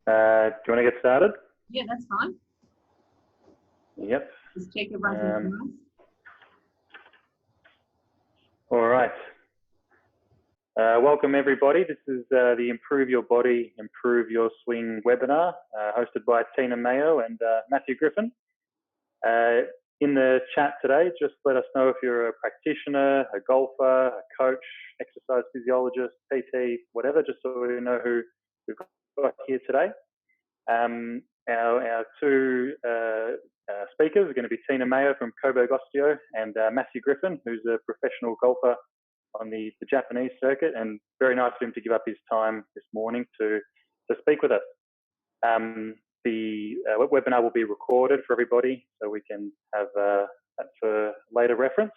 Do you want to get started? Yeah, that's fine. Yep. Just check everyone's nice. All right. Welcome everybody. This is the Improve Your Body, Improve Your Swing webinar, hosted by Tina Maio and Matthew Griffin. In the chat today, just let us know if you're a practitioner, a golfer, a coach, exercise physiologist, PT, whatever, just so we know who we've got here today. Our two speakers are going to be Tina Maio from Coburg Osteo and Matthew Griffin, who's a professional golfer on the Japanese circuit, and very nice of him to give up his time this morning to speak with us. The webinar will be recorded for everybody, so we can have that for later reference.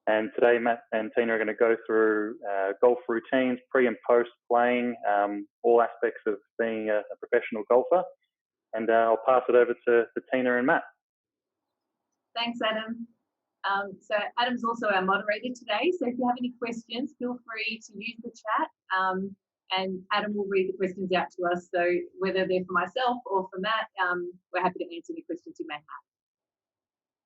And today, Matt and Tina are going to go through golf routines, pre and post playing, all aspects of being a professional golfer. And I'll pass it over to Tina and Matt. Thanks, Adam. So Adam's also our moderator today. So if you have any questions, feel free to use the chat, and Adam will read the questions out to us. So whether they're for myself or for Matt, we're happy to answer any questions you may have.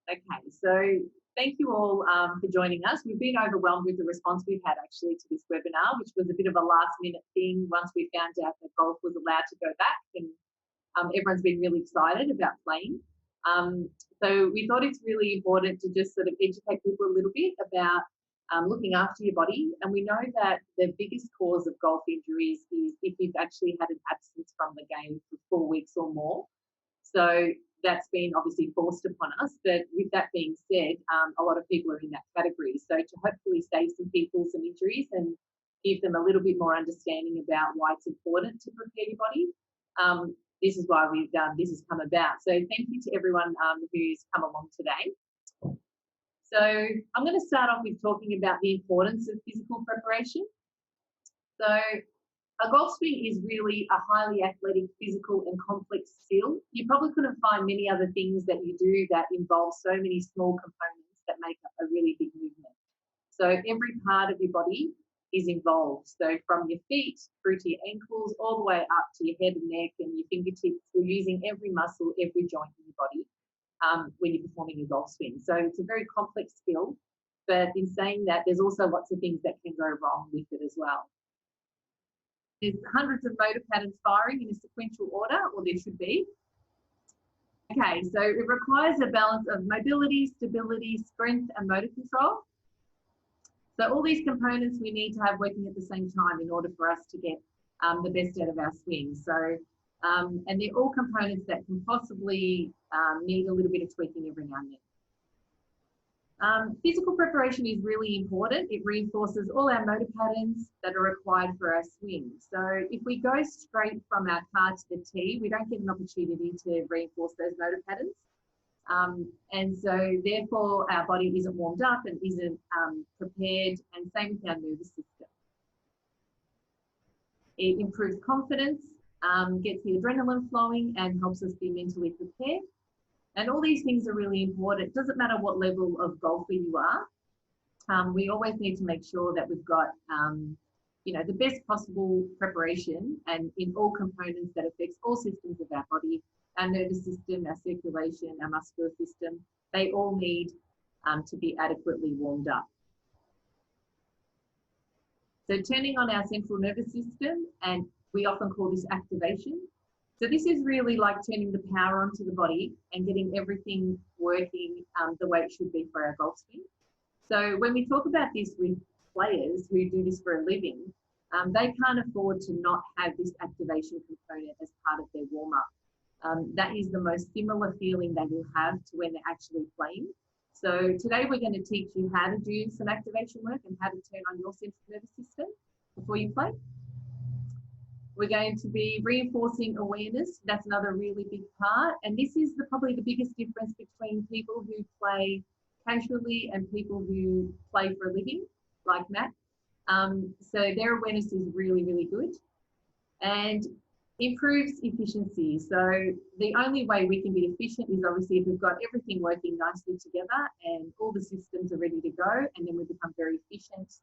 Okay, so thank you all for joining us. We've been overwhelmed with the response we've had actually to this webinar, which was a bit of a last minute thing once we found out that golf was allowed to go back, and everyone's been really excited about playing. So we thought it's really important to just sort of educate people a little bit about looking after your body. And we know that the biggest cause of golf injuries is if you've actually had an absence from the game for 4 weeks or more. So that's been obviously forced upon us. But with that being said, a lot of people are in that category. So to hopefully save some people some injuries and give them a little bit more understanding about why it's important to prepare your body, this is why this has come about. So thank you to everyone who's come along today. So I'm going to start off with talking about the importance of physical preparation. So a golf swing is really a highly athletic, physical and complex skill. You probably couldn't find many other things that you do that involve so many small components that make up a really big movement. So every part of your body is involved. So from your feet through to your ankles, all the way up to your head and neck and your fingertips, you're using every muscle, every joint in your body when you're performing a golf swing. So it's a very complex skill, but in saying that, there's also lots of things that can go wrong with it as well. There's hundreds of motor patterns firing in a sequential order, or there should be. Okay, so it requires a balance of mobility, stability, strength, and motor control. So all these components we need to have working at the same time in order for us to get the best out of our swing. So, and they're all components that can possibly need a little bit of tweaking every now and then. Physical preparation is really important. It reinforces all our motor patterns that are required for our swing. So if we go straight from our car to the tee, we don't get an opportunity to reinforce those motor patterns. And so therefore our body isn't warmed up and isn't prepared, and same with our nervous system. It improves confidence, gets the adrenaline flowing and helps us be mentally prepared. And all these things are really important. It doesn't matter what level of golfer you are. We always need to make sure that we've got you know, the best possible preparation and in all components that affects all systems of our body. Our nervous system, our circulation, our muscular system, they all need to be adequately warmed up. So turning on our central nervous system, and we often call this activation. So this is really like turning the power onto the body and getting everything working the way it should be for our golf swing. So when we talk about this with players who do this for a living, they can't afford to not have this activation component as part of their warm-up. That is the most similar feeling they will have to when they're actually playing. So today we're going to teach you how to do some activation work and how to turn on your central nervous system before you play. We're going to be reinforcing awareness. That's another really big part. And this is probably the biggest difference between people who play casually and people who play for a living, like Matt. So their awareness is really, really good. And improves efficiency. So the only way we can be efficient is obviously if we've got everything working nicely together and all the systems are ready to go, and then we become very efficient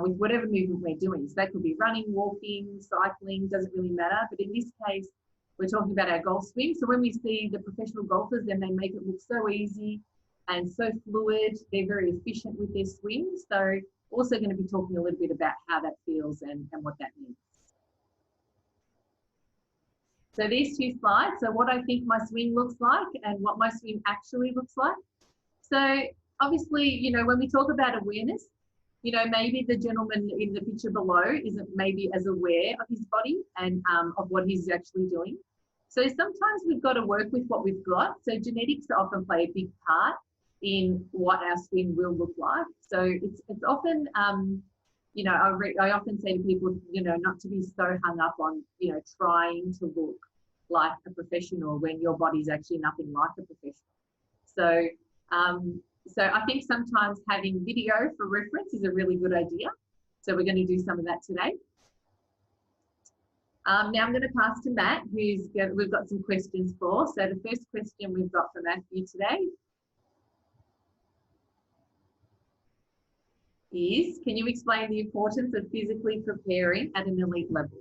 with whatever movement we're doing. So that could be running, walking, cycling, doesn't really matter. But in this case, we're talking about our golf swing. So when we see the professional golfers, then they make it look so easy and so fluid. They're very efficient with their swing. So also going to be talking a little bit about how that feels and what that means. So these two slides, so what I think my swing looks like and what my swing actually looks like. So obviously, you know, when we talk about awareness, you know, maybe the gentleman in the picture below isn't maybe as aware of his body and of what he's actually doing. So sometimes we've got to work with what we've got. So genetics often play a big part in what our swing will look like. So it's often, you know, I often say to people, you know, not to be so hung up on, you know, trying to look like a professional when your body's actually nothing like a professional. So, so I think sometimes having video for reference is a really good idea. So we're going to do some of that today. Now I'm going to pass to Matt, we've got some questions for. So the first question we've got for Matthew today is, can you explain the importance of physically preparing at an elite level?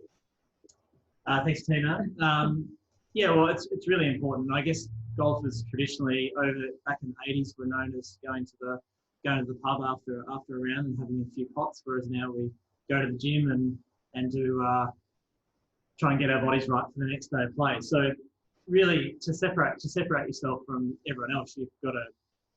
Thanks, Tina. Yeah, well, it's really important. I guess golfers traditionally back in the 80s were known as going to the pub after a round and having a few pots, whereas now we go to the gym and do try and get our bodies right for the next day of play. So really, to separate yourself from everyone else, you've got to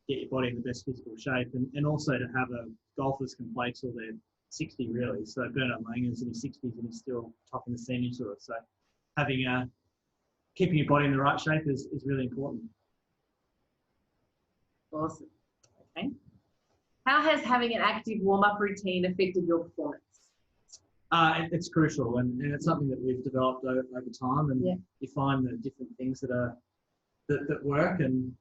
get your body in the best physical shape, and also to have golfers can play till they're 60 really. So Bernard Langer's in his 60s and he's still topping the senior tour. So having keeping your body in the right shape is really important. Awesome. Okay. How has having an active warm-up routine affected your performance? It's crucial, and it's something that we've developed over time, and you find the different things that work, and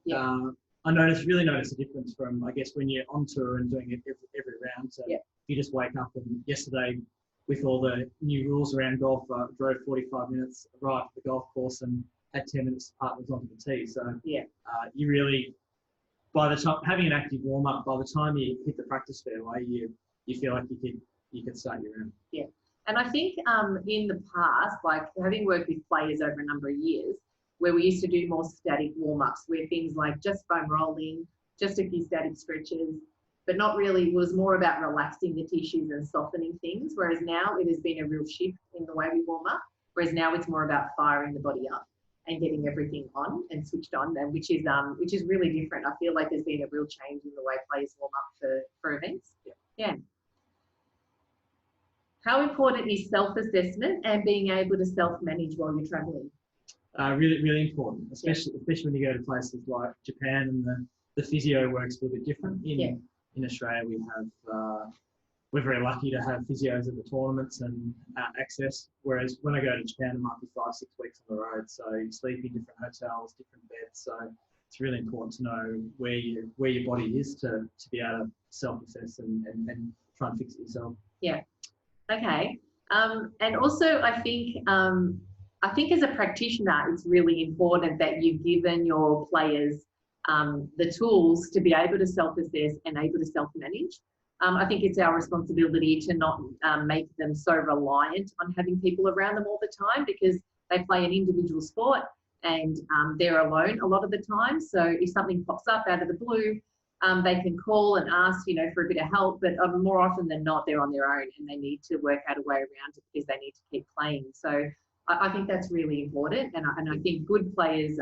I really notice a difference from, I guess, when you're on tour and doing it every round. So you just wake up, and yesterday, with all the new rules around golf, drove 45 minutes, arrived at the golf course, and had 10 minutes to partners onto the tee. So you really, by the time having an active warm up, by the time you hit the practice fairway, you feel like you could start your round. Yeah, and I think in the past, like having worked with players over a number of years, where we used to do more static warm-ups, where things like just foam rolling, just a few static stretches, but not really, it was more about relaxing the tissues and softening things, whereas now it has been a real shift in the way we warm up, whereas now it's more about firing the body up and getting everything on and switched on, and which is really different. I feel like there's been a real change in the way players warm up for events. Yeah. How important is self-assessment and being able to self-manage while you're traveling? Really, really important, especially when you go to places like Japan, and the physio works a little bit different. In Australia, we're very lucky to have physios at the tournaments and access. Whereas when I go to Japan, it might be 5-6 weeks on the road, so you sleep in different hotels, different beds. So it's really important to know where your body is to be able to self-assess and try and fix it yourself. Yeah. Okay. And also, I think as a practitioner, it's really important that you've given your players the tools to be able to self-assess and able to self-manage. I think it's our responsibility to not make them so reliant on having people around them all the time, because they play an individual sport and they're alone a lot of the time. So if something pops up out of the blue, they can call and ask, you know, for a bit of help, but more often than not, they're on their own and they need to work out a way around it because they need to keep playing. So I think that's really important, and I think good players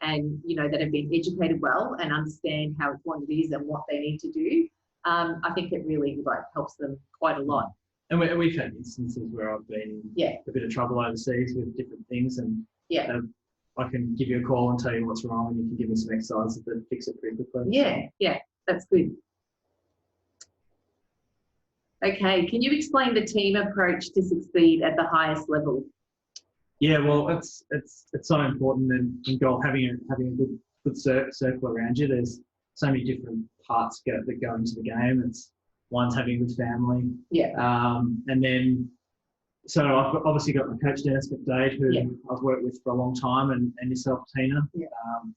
and you know that have been educated well and understand how important it is and what they need to do. I think it really helps them quite a lot. And we've had instances where I've been in a bit of trouble overseas with different things, and I can give you a call and tell you what's wrong, and you can give me some exercises that fix it pretty quickly. Yeah, that's good. Okay, can you explain the team approach to succeed at the highest level? Yeah, well, it's so important in golf, having a good circle around you. There's so many different parts that go into the game. One's having a good family. And then, so I've obviously got my coach, Dennis McDade, who I've worked with for a long time, and yourself, Tina,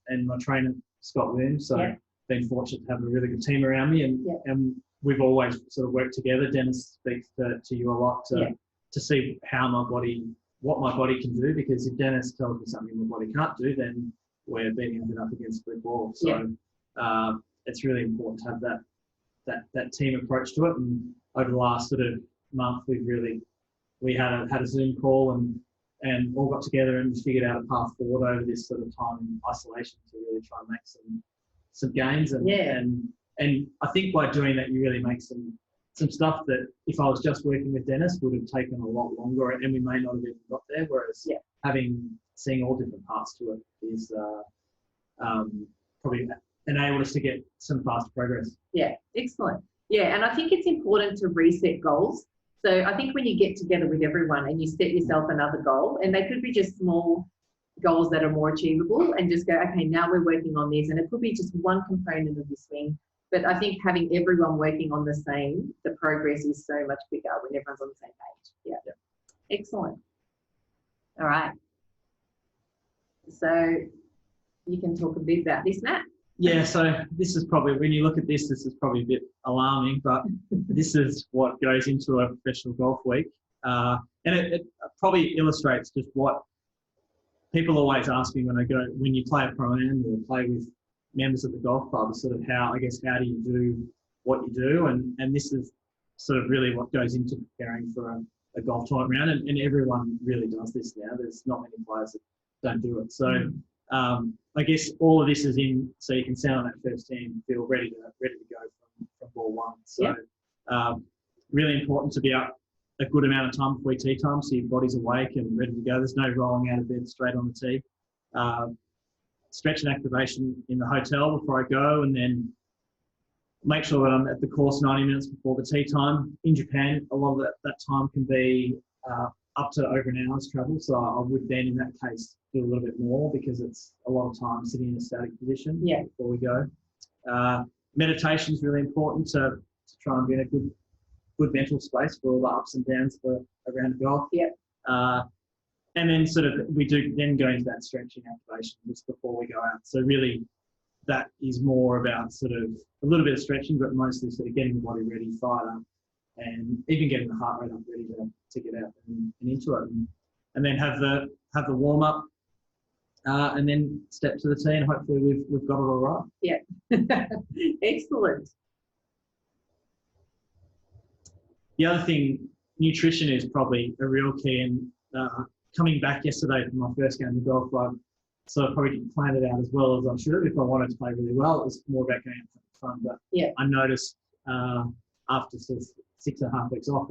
and my trainer, Scott Williams. So been fortunate to have a really good team around me, and we've always sort of worked together. Dennis speaks to you a lot to see how my body what my body can do, because if Dennis tells me something my body can't do, then we're beating it up against a brick wall. So it's really important to have that team approach to it. And over the last sort of month, we had a Zoom call and all got together and figured out a path forward over this sort of time in isolation to really try and make some gains. And I think by doing that, you really make some stuff that if I was just working with Dennis would have taken a lot longer, and we may not have even got there. Whereas seeing all different parts to it is probably enabled us to get some fast progress. Yeah, excellent. Yeah, and I think it's important to reset goals. So I think when you get together with everyone and you set yourself another goal, and they could be just small goals that are more achievable, and just go, okay, now we're working on this, and it could be just one component of your swing. But I think having everyone working on the progress is so much bigger when everyone's on the same page. Yeah. Excellent. All right. So you can talk a bit about this, Matt. Yeah, so this is probably, when you look at this is probably a bit alarming, but this is what goes into a professional golf week. And it probably illustrates just what people always ask me when you play a pro-am or play with members of the golf club, sort of how do you do what you do? And this is sort of really what goes into preparing for a golf tournament round. And everyone really does this now. There's not many players that don't do it. So I guess all of this is in, so you can sound on that first team, feel ready to go from ball one. So really important to be up a good amount of time before tee time, so your body's awake and ready to go. There's no rolling out of bed straight on the tee. Stretch and activation in the hotel before I go, and then make sure that I'm at the course 90 minutes before the tee time. In Japan, a lot of that time can be up to over an hour's travel, so I would then, in that case, do a little bit more, because it's a lot of time sitting in a static position before we go. Meditation is really important to try and be in a good mental space for all the ups and downs around the golf. And then we do then go into that stretching activation just before we go out. So really that is more about sort of a little bit of stretching, but mostly sort of getting the body ready, fired up, and even getting the heart rate up ready to get out and into it. And then have the warm up, and then step to the tee, and hopefully we've got it all right. Yeah. Excellent. The other thing, nutrition is probably a real key. And coming back yesterday from my first game of golf, I sort of probably didn't plan it out as well as I should have. If I wanted to play really well, it was more about going out for fun. But I noticed after sort of 6.5 weeks off,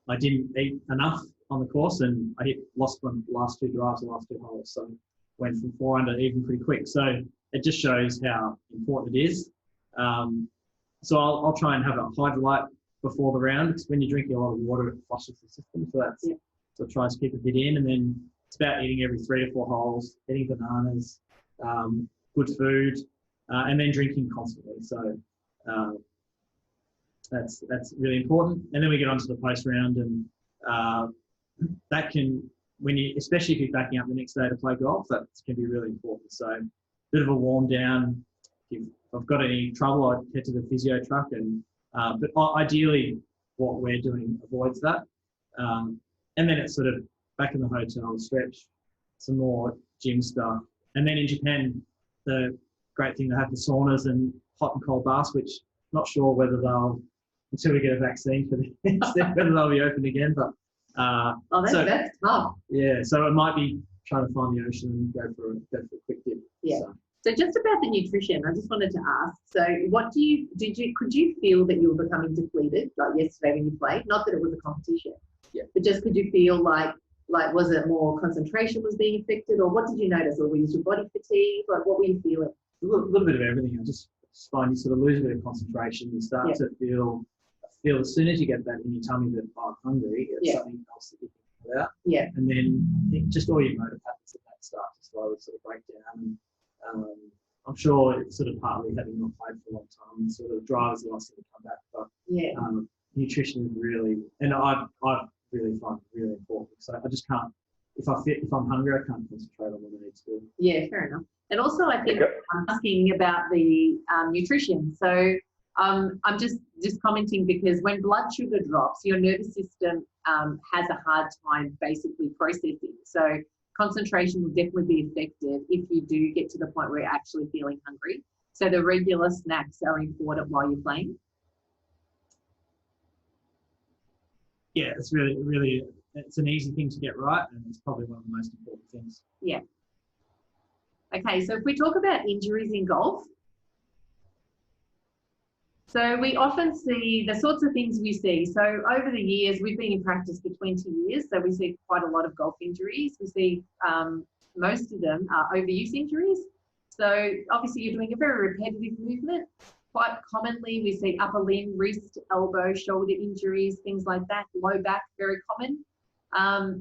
I didn't eat enough on the course, and I lost my last two drives, the last two holes. So went from 4 under even pretty quick. So it just shows how important it is. So I'll try and have a hydrolyte before the round, because when you're drinking a lot of water, it flushes the system. So that's so try to keep a bit in, and then it's about eating every 3 or 4 holes, eating bananas, good food, and then drinking constantly. So that's really important. And then we get onto the post round, and that can, especially if you're backing up the next day to play golf, that can be really important. So a bit of a warm down. If I've got any trouble, I'd head to the physio truck, and but ideally what we're doing avoids that. And then it's sort of back in the hotel, stretch, some more gym stuff. And then in Japan, the great thing, they have the saunas and hot and cold baths, which not sure whether until we get a vaccine for this, whether they'll be open again. But that's tough. Yeah, so it might be trying to find the ocean and go for a quick dip. Yeah. So just about the nutrition, I just wanted to ask. So, could you feel that you were becoming depleted, like yesterday when you played? Not that it was a competition. But just could you feel like was it more concentration was being affected, or what did you notice? Or was your body fatigued? Like, what were you feeling? A little bit of everything. I just find you sort of lose a bit of concentration. You start to feel as soon as you get that in your tummy that I'm hungry, it's something else that you think about. Yeah. And then just all your motor patterns that start to slowly sort of break down. And I'm sure it's sort of partly having not played for a long time, sort of drives the last thing to come back. But nutrition is really, and I really find it really important. So I just can't, if I'm hungry, I can't concentrate on what I need to do. Yeah, fair enough. And also I think I'm asking about the nutrition. So I'm just commenting because when blood sugar drops, your nervous system has a hard time basically processing. So concentration will definitely be affected if you do get to the point where you're actually feeling hungry. So the regular snacks are important while you're playing. Yeah, it's really, it's an easy thing to get right, and it's probably one of the most important things. Yeah. Okay, so if we talk about injuries in golf, so we often see the sorts of things we see. So over the years, we've been in practice for 20 years, so we see quite a lot of golf injuries. We see most of them are overuse injuries. So obviously you're doing a very repetitive movement. Quite commonly we see upper limb, wrist, elbow, shoulder injuries, things like that. Low back, very common.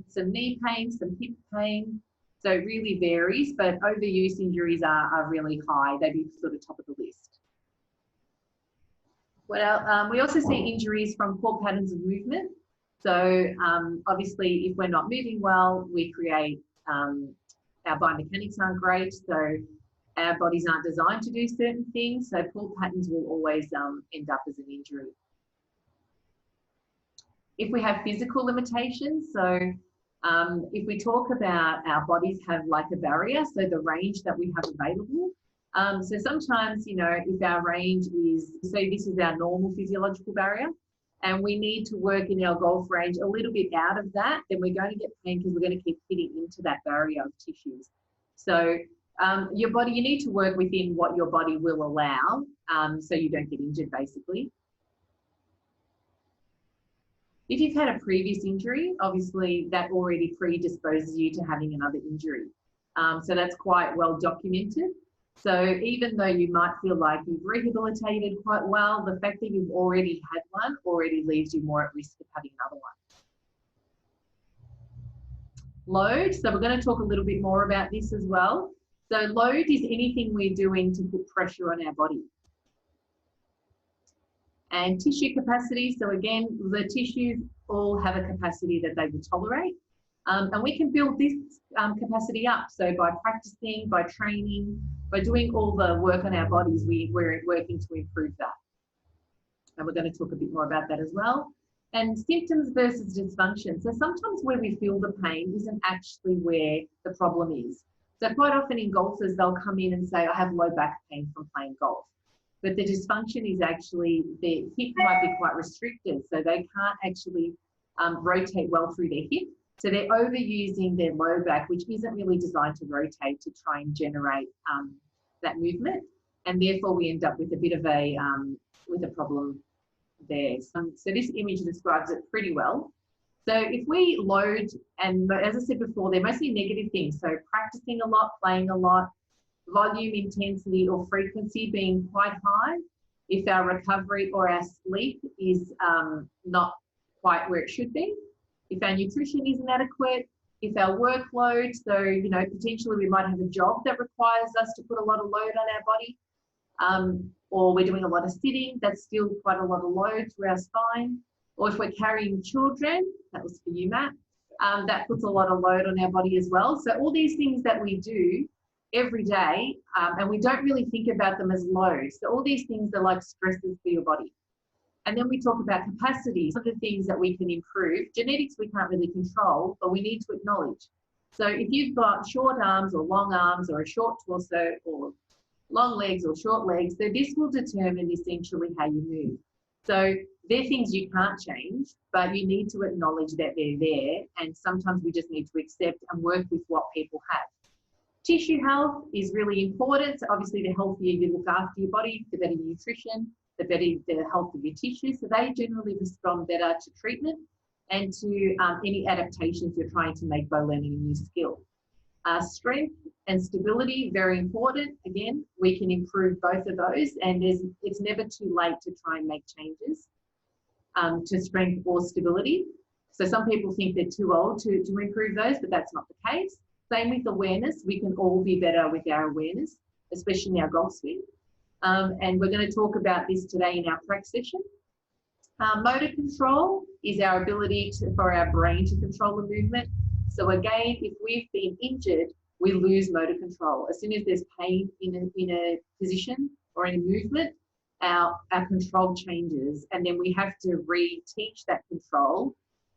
Some knee pain, some hip pain. So it really varies, but overuse injuries are really high. They'd be sort of top of the list. Well, we also see injuries from poor patterns of movement. So obviously if we're not moving well, we create, our biomechanics aren't great. So our bodies aren't designed to do certain things. So poor patterns will always end up as an injury. If we have physical limitations, so if we talk about our bodies have like a barrier, so the range that we have available. So sometimes, you know, if our range is, say this is our normal physiological barrier, and we need to work in our golf range a little bit out of that, then we're going to get pain because we're going to keep hitting into that barrier of tissues. So your body, you need to work within what your body will allow, so you don't get injured basically. If you've had a previous injury, obviously that already predisposes you to having another injury. So that's quite well documented. So even though you might feel like you've rehabilitated quite well, the fact that you've already had one already leaves you more at risk of having another one. Load, so we're going to talk a little bit more about this as well. So load is anything we're doing to put pressure on our body. And tissue capacity, so again, the tissues all have a capacity that they will tolerate. And we can build this capacity up. So by practicing, by training, by doing all the work on our bodies, we're working to improve that. And we're going to talk a bit more about that as well. And symptoms versus dysfunction. So sometimes where we feel the pain isn't actually where the problem is. So quite often in golfers, they'll come in and say, I have low back pain from playing golf. But the dysfunction is actually their hip might be quite restricted. So they can't actually rotate well through their hip. So they're overusing their low back, which isn't really designed to rotate to try and generate that movement. And therefore we end up with a bit of a problem there. So this image describes it pretty well. So if we load, and as I said before, they're mostly negative things. So practicing a lot, playing a lot, volume, intensity or frequency being quite high. If our recovery or our sleep is not quite where it should be. If our nutrition isn't adequate, if our workload, so, you know, potentially we might have a job that requires us to put a lot of load on our body, or we're doing a lot of sitting, that's still quite a lot of load through our spine. Or if we're carrying children, that was for you, Matt, that puts a lot of load on our body as well. So all these things that we do every day, and we don't really think about them as load. So all these things are like stresses for your body. And then we talk about capacity, some of the things that we can improve. Genetics we can't really control, but we need to acknowledge. So if you've got short arms or long arms or a short torso or long legs or short legs, so this will determine essentially how you move. So they're things you can't change, but you need to acknowledge that they're there. And sometimes we just need to accept and work with what people have. Tissue health is really important. So obviously the healthier you look after your body, the better your nutrition, the better the health of your tissues. So they generally respond better to treatment and to any adaptations you're trying to make by learning a new skill. Strength and stability, very important. Again, we can improve both of those, and it's never too late to try and make changes to strength or stability. So some people think they're too old to improve those, but that's not the case. Same with awareness. We can all be better with our awareness, especially in our golf swing. And we're going to talk about this today in our practice session. Motor control is our ability for our brain to control the movement. So again, if we've been injured, we lose motor control. As soon as there's pain in a position or in a movement, our control changes, and then we have to reteach that control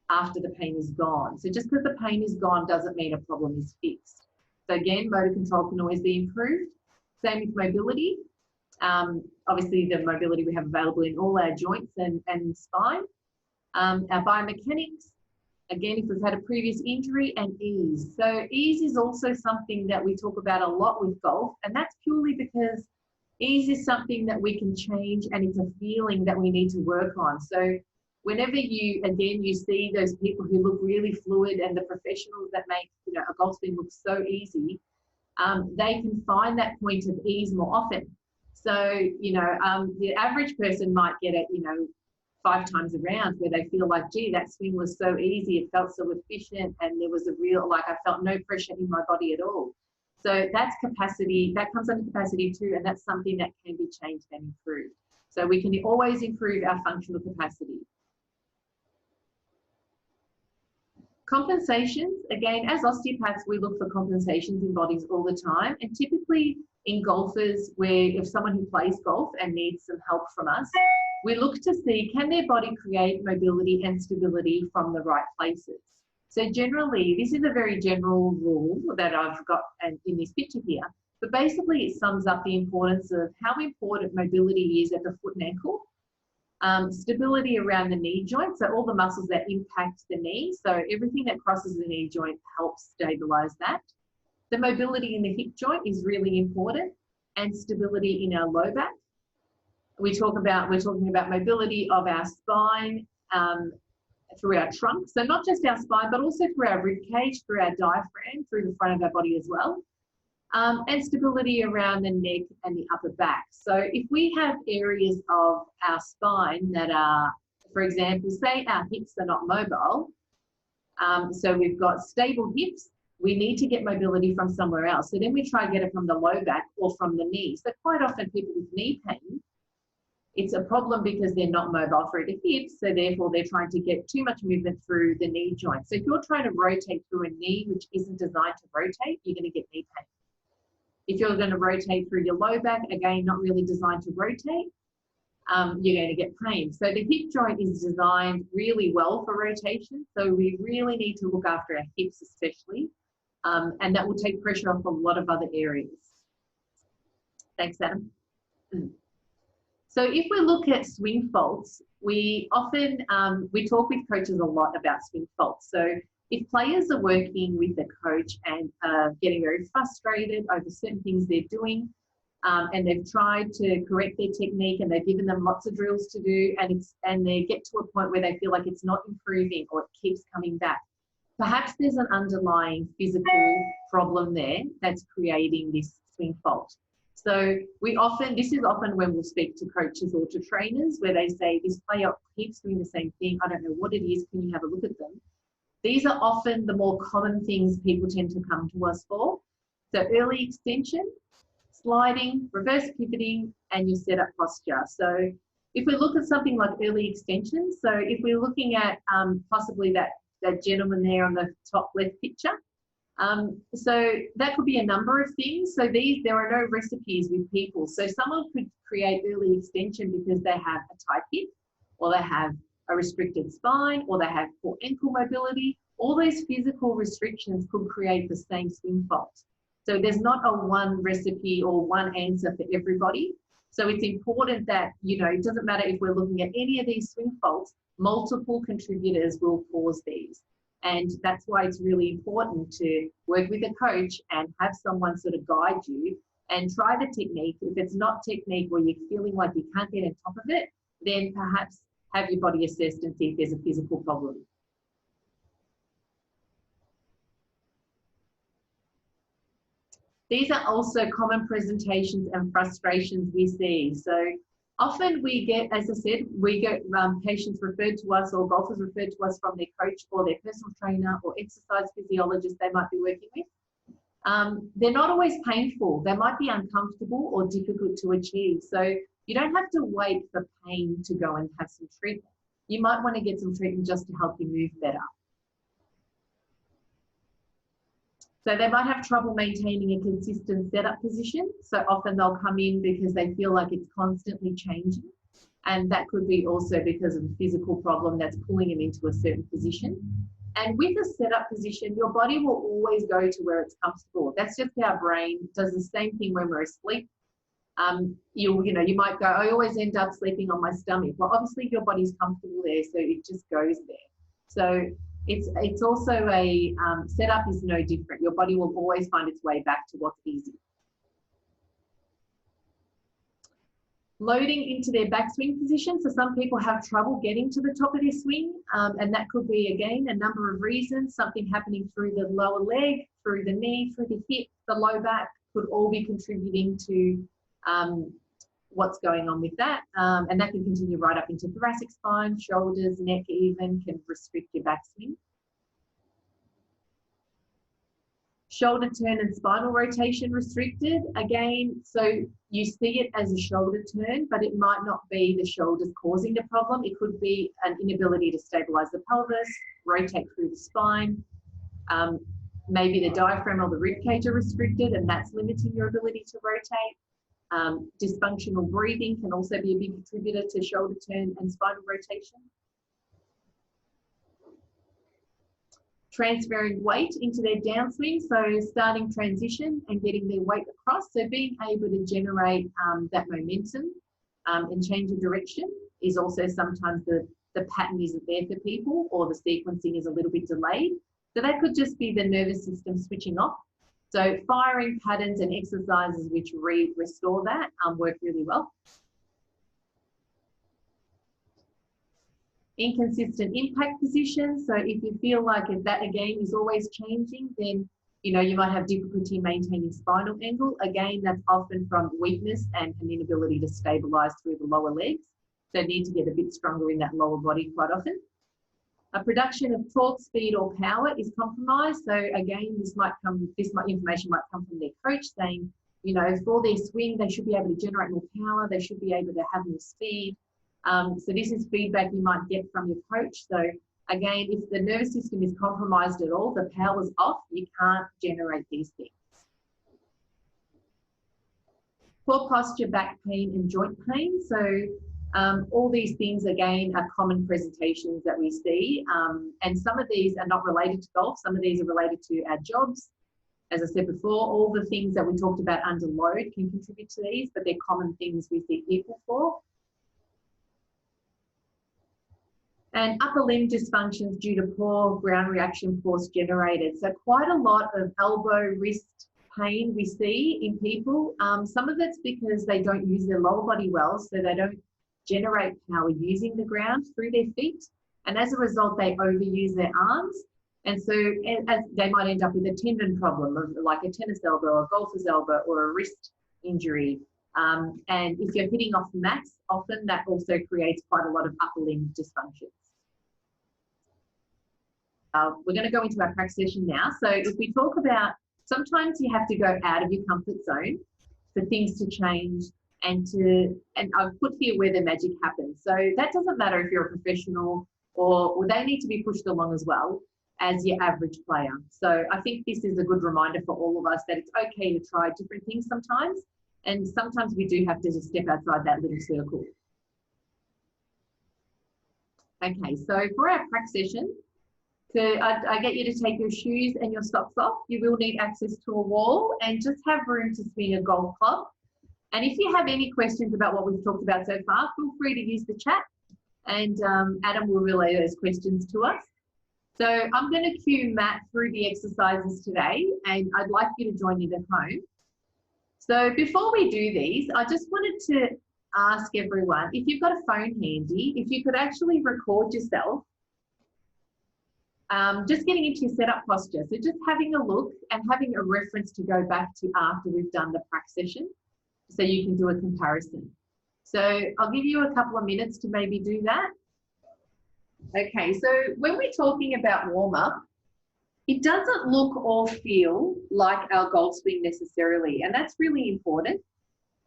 after the pain is gone. So just because the pain is gone doesn't mean a problem is fixed. So again, motor control can always be improved. Same with mobility. Obviously, the mobility we have available in all our joints and spine. Our biomechanics, again, if we've had a previous injury, and ease. So ease is also something that we talk about a lot with golf, and that's purely because ease is something that we can change, and it's a feeling that we need to work on. So whenever you see those people who look really fluid, and the professionals that make, you know, a golf swing look so easy, they can find that point of ease more often. So, you know, the average person might get it, you know, 5 times around, where they feel like, gee, that swing was so easy, it felt so efficient, and there was a real, like, I felt no pressure in my body at all. So that's capacity, that comes under capacity too, and that's something that can be changed and improved. So we can always improve our functional capacity. Compensations, again, as osteopaths, we look for compensations in bodies all the time, and typically in golfers, where if someone who plays golf and needs some help from us, we look to see, can their body create mobility and stability from the right places? So generally, this is a very general rule that I've got in this picture here, but basically it sums up the importance of how important mobility is at the foot and ankle, stability around the knee joint, so all the muscles that impact the knee, so everything that crosses the knee joint helps stabilize that. The mobility in the hip joint is really important, and stability in our low back. We're talking about mobility of our spine through our trunk, so not just our spine, but also through our rib cage, through our diaphragm, through the front of our body as well. And stability around the neck and the upper back. So if we have areas of our spine that are, for example, say our hips are not mobile, so we've got stable hips, we need to get mobility from somewhere else. So then we try and get it from the low back or from the knee. So quite often people with knee pain, it's a problem because they're not mobile through the hips, so therefore they're trying to get too much movement through the knee joint. So if you're trying to rotate through a knee which isn't designed to rotate, you're going to get knee pain. If you're going to rotate through your low back, again, not really designed to rotate, you're going to get pain. So the hip joint is designed really well for rotation, so we really need to look after our hips especially, and that will take pressure off a lot of other areas. Thanks, Adam. So if we look at swing faults, we often, we talk with coaches a lot about swing faults. So if players are working with a coach and getting very frustrated over certain things they're doing, and they've tried to correct their technique and they've given them lots of drills to do, and they get to a point where they feel like it's not improving or it keeps coming back, perhaps there's an underlying physical problem there that's creating this swing fault. So this is often when we'll speak to coaches or to trainers where they say, this player keeps doing the same thing, I don't know what it is, can you have a look at them? These are often the more common things people tend to come to us for. So early extension, sliding, reverse pivoting, and your setup posture. So if we look at something like early extension, so if we're looking at possibly that gentleman there on the top left picture, so that could be a number of things. So there are no recipes with people. So someone could create early extension because they have a tight hip, or they have a restricted spine, or they have poor ankle mobility. All those physical restrictions could create the same swing fault. So there's not a one recipe or one answer for everybody. So it's important that, you know, it doesn't matter if we're looking at any of these swing faults, multiple contributors will cause these. And that's why it's really important to work with a coach and have someone sort of guide you and try the technique. If it's not technique or you're feeling like you can't get on top of it, then perhaps have your body assessed and see if there's a physical problem. These are also common presentations and frustrations we see. So often we get, as I said, we get patients referred to us or golfers referred to us from their coach or their personal trainer or exercise physiologist they might be working with. They're not always painful. They might be uncomfortable or difficult to achieve. So you don't have to wait for pain to go and have some treatment. You might want to get some treatment just to help you move better. So they might have trouble maintaining a consistent setup position. So often they'll come in because they feel like it's constantly changing. And that could be also because of a physical problem that's pulling them into a certain position. And with a setup position, your body will always go to where it's comfortable. That's just our brain does the same thing when we're asleep. You might go, I always end up sleeping on my stomach. Well, obviously your body's comfortable there, so it just goes there. So it's also a setup is no different. Your body will always find its way back to what's easy. Loading into their backswing position. So some people have trouble getting to the top of their swing, and that could be, again, a number of reasons. Something happening through the lower leg, through the knee, through the hip, the low back could all be contributing to what's going on with that. And that can continue right up into thoracic spine, shoulders, neck even, can restrict your backswing. Shoulder turn and spinal rotation restricted. Again, so you see it as a shoulder turn, but it might not be the shoulders causing the problem. It could be an inability to stabilize the pelvis, rotate through the spine. Maybe the diaphragm or the rib cage are restricted, and that's limiting your ability to rotate. Dysfunctional breathing can also be a big contributor to shoulder turn and spinal rotation. Transferring weight into their downswing, so starting transition and getting their weight across. So being able to generate that momentum and change of direction is also sometimes the pattern isn't there for people, or the sequencing is a little bit delayed. So that could just be the nervous system switching off. So firing patterns and exercises which restore that work really well. Inconsistent impact position. So if you feel like if that again is always changing, then you might have difficulty maintaining spinal angle. Again, that's often from weakness and an inability to stabilize through the lower legs. So need to get a bit stronger in that lower body quite often. A production of torque, speed, or power is compromised. So again, this information might come from their coach saying, for their swing, they should be able to generate more power. They should be able to have more speed. So this is feedback you might get from your coach. So again, if the nervous system is compromised at all, the power's off, you can't generate these things. Poor posture, back pain, and joint pain. So all these things, again, are common presentations that we see. And some of these are not related to golf. Some of these are related to our jobs. As I said before, all the things that we talked about under load can contribute to these, but they're common things we see people for. And upper limb dysfunctions due to poor ground reaction force generated. So quite a lot of elbow, wrist pain we see in people. Some of it's because they don't use their lower body well, so they don't generate power using the ground through their feet. And as a result, they overuse their arms. And so they might end up with a tendon problem, like a tennis elbow, a golfer's elbow, or a wrist injury. And if you're hitting off the mats, often that also creates quite a lot of upper limb dysfunctions. We're going to go into our practice session now. So if we talk about, sometimes you have to go out of your comfort zone for things to change and I've put here where the magic happens. So that doesn't matter if you're a professional or they need to be pushed along as well as your average player. So I think this is a good reminder for all of us that it's okay to try different things sometimes. And sometimes we do have to just step outside that little circle. Okay, so for our practice session, I get you to take your shoes and your socks off. You will need access to a wall and just have room to swing a golf club. And if you have any questions about what we've talked about so far, feel free to use the chat and Adam will relay those questions to us. So I'm going to cue Matt through the exercises today and I'd like you to join in at home. So before we do these, I just wanted to ask everyone, if you've got a phone handy, if you could actually record yourself just getting into your setup posture. So just having a look and having a reference to go back to after we've done the practice session so you can do a comparison. So I'll give you a couple of minutes to maybe do that. Okay, so when we're talking about warm-up, it doesn't look or feel like our golf swing necessarily, and that's really important.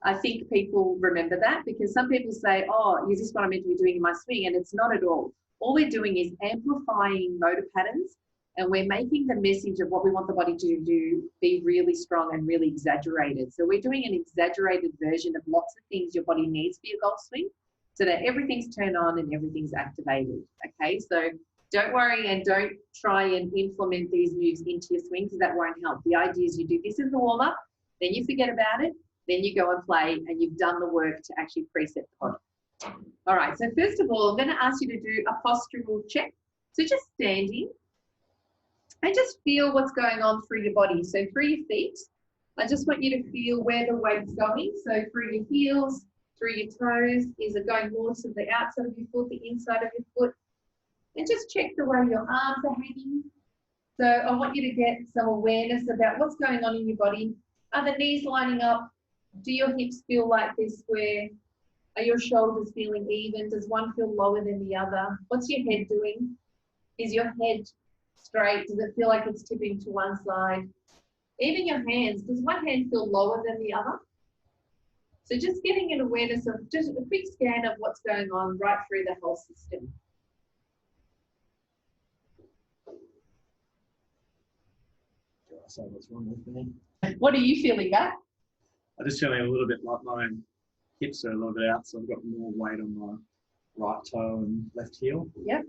I think people remember that because some people say, oh, is this what I'm meant to be doing in my swing? And it's not at all. All we're doing is amplifying motor patterns and we're making the message of what we want the body to do be really strong and really exaggerated. So we're doing an exaggerated version of lots of things your body needs for your golf swing, so that everything's turned on and everything's activated. Okay, so don't worry and don't try and implement these moves into your swing, because that won't help. The idea is you do this in the warm-up, then you forget about it, then you go and play, and you've done the work to actually preset the body. All right, so first of all, I'm going to ask you to do a postural check. So just standing, and just feel what's going on through your body. So through your feet, I just want you to feel where the weight's going. So through your heels, through your toes, is it going more to the outside of your foot, the inside of your foot? And just check the way your arms are hanging. So I want you to get some awareness about what's going on in your body. Are the knees lining up? Do your hips feel like they're square? Are your shoulders feeling even? Does one feel lower than the other? What's your head doing? Is your head straight? Does it feel like it's tipping to one side? Even your hands, does one hand feel lower than the other? So just getting an awareness of just a quick scan of what's going on right through the whole system. So what's wrong with me? What are you feeling, Matt? I'm just feeling a little bit like my hips are a little bit out, so I've got more weight on my right toe and left heel. Yep.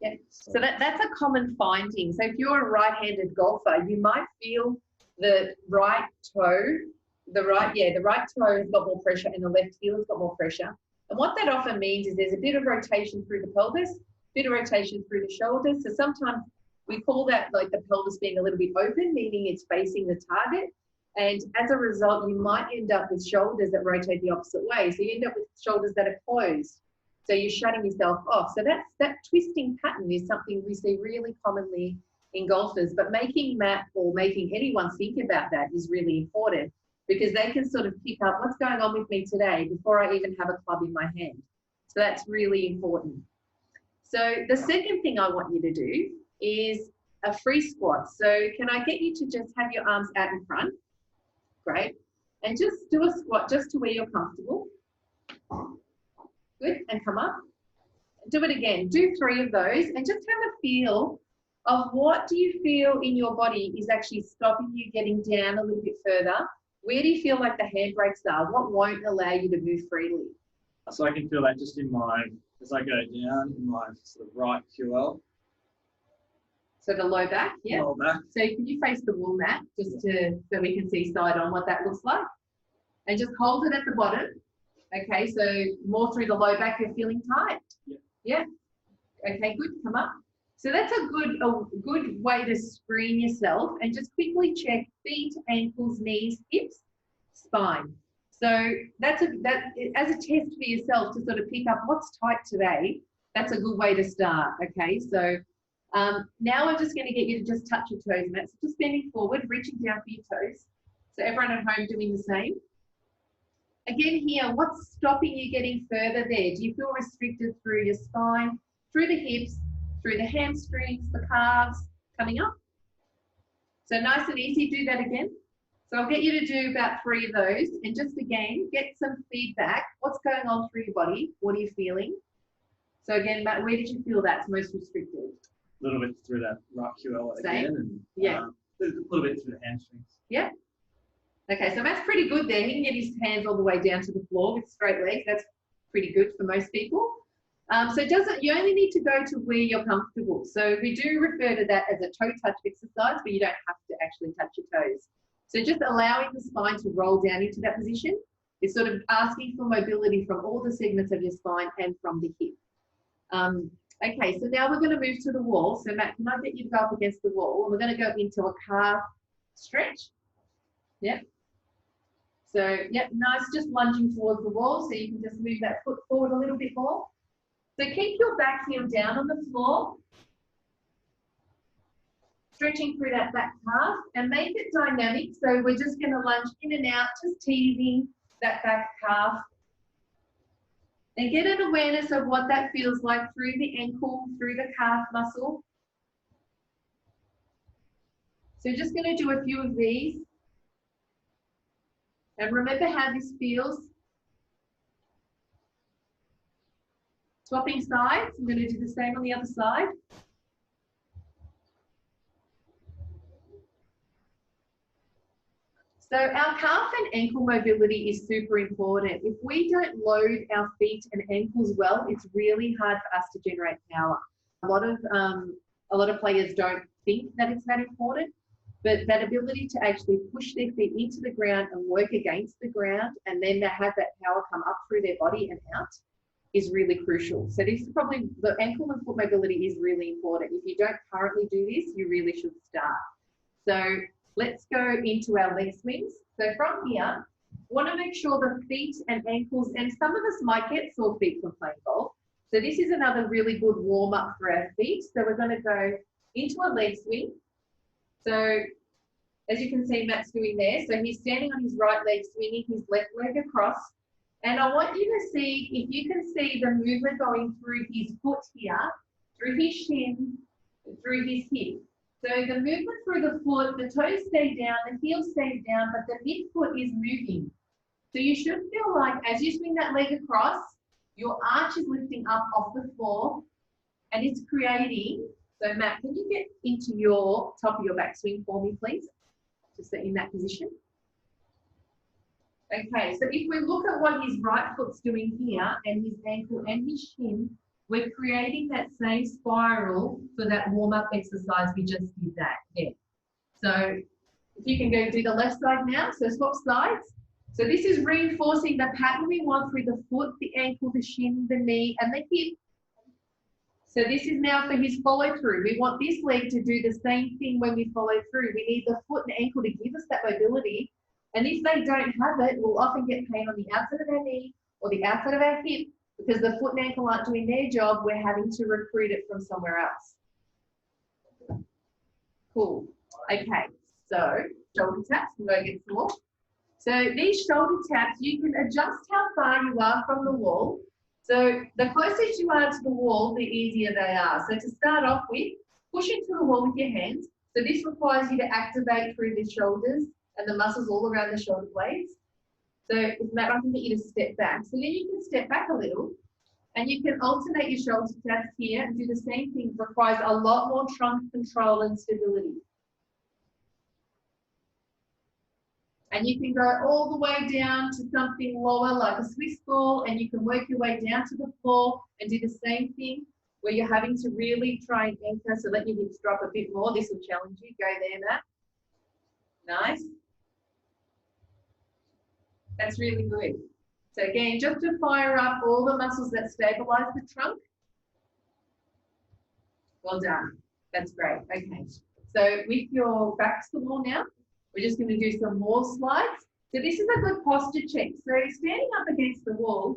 Yeah. So that's a common finding. So if you're a right-handed golfer, you might feel the right toe, the right toe has got more pressure and the left heel has got more pressure. And what that often means is there's a bit of rotation through the pelvis, a bit of rotation through the shoulders. So sometimes we call that like the pelvis being a little bit open, meaning it's facing the target. And as a result, you might end up with shoulders that rotate the opposite way. So you end up with shoulders that are closed. So you're shutting yourself off. So that twisting pattern is something we see really commonly in golfers, but making Matt or making anyone think about that is really important, because they can sort of pick up what's going on with me today before I even have a club in my hand. So that's really important. So the second thing I want you to do is a free squat. So can I get you to just have your arms out in front? Great. And just do a squat just to where you're comfortable. Good, and come up. Do it again. Do 3 of those and just have a feel of what do you feel in your body is actually stopping you getting down a little bit further. Where do you feel like the handbrakes are? What won't allow you to move freely? So I can feel that just in my, as I go down in my sort of right QL. So the low back, yeah. Low back. So can you face the wall, Matt, just so we can see side on what that looks like? And just hold it at the bottom. Okay, so more through the low back, you're feeling tight. Yeah. Okay, good. Come up. So that's a good way to screen yourself, and just quickly check feet, ankles, knees, hips, spine. So that's as a test for yourself to sort of pick up what's tight today. That's a good way to start. Okay, so now I'm just going to get you to just touch your toes, Matt. So just bending forward, reaching down for your toes. So everyone at home doing the same. Again here, what's stopping you getting further there? Do you feel restricted through your spine, through the hips, through the hamstrings, the calves, coming up? So nice and easy, do that again. So I'll get you to do about 3 of those, and just again, get some feedback. What's going on through your body? What are you feeling? So again, Matt, where did you feel that's most restricted? A little bit through that right QL Same. again, and yeah, a little bit through the hamstrings. Yeah. Okay, so that's pretty good there. He can get his hands all the way down to the floor with straight legs. That's pretty good for most people. So you only need to go to where you're comfortable. So we do refer to that as a toe touch exercise, but you don't have to actually touch your toes. So just allowing the spine to roll down into that position is sort of asking for mobility from all the segments of your spine and from the hip. Okay, so now we're going to move to the wall. So Matt, can I get you to go up against the wall? And we're going to go into a calf stretch. Yep. So, yep, nice, just lunging towards the wall, so you can just move that foot forward a little bit more. So keep your back heel down on the floor, stretching through that back calf, and make it dynamic. So we're just going to lunge in and out, just teasing that back calf. And get an awareness of what that feels like through the ankle, through the calf muscle. So just going to do a few of these. And remember how this feels. Swapping sides, I'm going to do the same on the other side. So our calf and ankle mobility is super important. If we don't load our feet and ankles well, it's really hard for us to generate power. A lot of players don't think that it's that important, but that ability to actually push their feet into the ground and work against the ground, and then to have that power come up through their body and out, is really crucial. So this is probably, the ankle and foot mobility is really important. If you don't currently do this, you really should start. So let's go into our leg swings. So from here, want to make sure the feet and ankles, and some of us might get sore feet from playing golf. So this is another really good warm up for our feet. So we're going to go into a leg swing. So as you can see, Matt's doing there. So he's standing on his right leg, swinging his left leg across. And I want you to see, if you can see the movement going through his foot here, through his shin, through his hip. So the movement through the foot, the toes stay down, the heel stays down, but the midfoot is moving. So you should feel like as you swing that leg across, your arch is lifting up off the floor and it's creating. So Matt, can you get into your top of your backswing for me, please? Just in that position. Okay, so if we look at what his right foot's doing here and his ankle and his shin, we're creating that same spiral for that warm-up exercise we just did that. Yeah. So if you can go do the left side now, so swap sides. So this is reinforcing the pattern we want through the foot, the ankle, the shin, the knee, and the hip. So this is now for his follow through. We want this leg to do the same thing when we follow through. We need the foot and ankle to give us that mobility. And if they don't have it, we'll often get pain on the outside of our knee or the outside of our hip because the foot and ankle aren't doing their job. We're having to recruit it from somewhere else. Cool. Okay, so shoulder taps. We'll go get some more. So these shoulder taps, you can adjust how far you are from the wall. So the closest you are to the wall, the easier they are. So to start off with, push into the wall with your hands. So this requires you to activate through the shoulders and the muscles all around the shoulder blades. So Matt, I can get you to step back. So then you can step back a little and you can alternate your shoulder taps here and do the same thing. It requires a lot more trunk control and stability. And you can go all the way down to something lower like a Swiss ball, and you can work your way down to the floor and do the same thing where you're having to really try and anchor, so let your hips drop a bit more. This will challenge you. Go there, Matt. Nice. That's really good. So again, just to fire up all the muscles that stabilize the trunk. Well done. That's great. Okay. So with your back to the wall now, we're just going to do some more slides. So this is a good posture check. So standing up against the wall,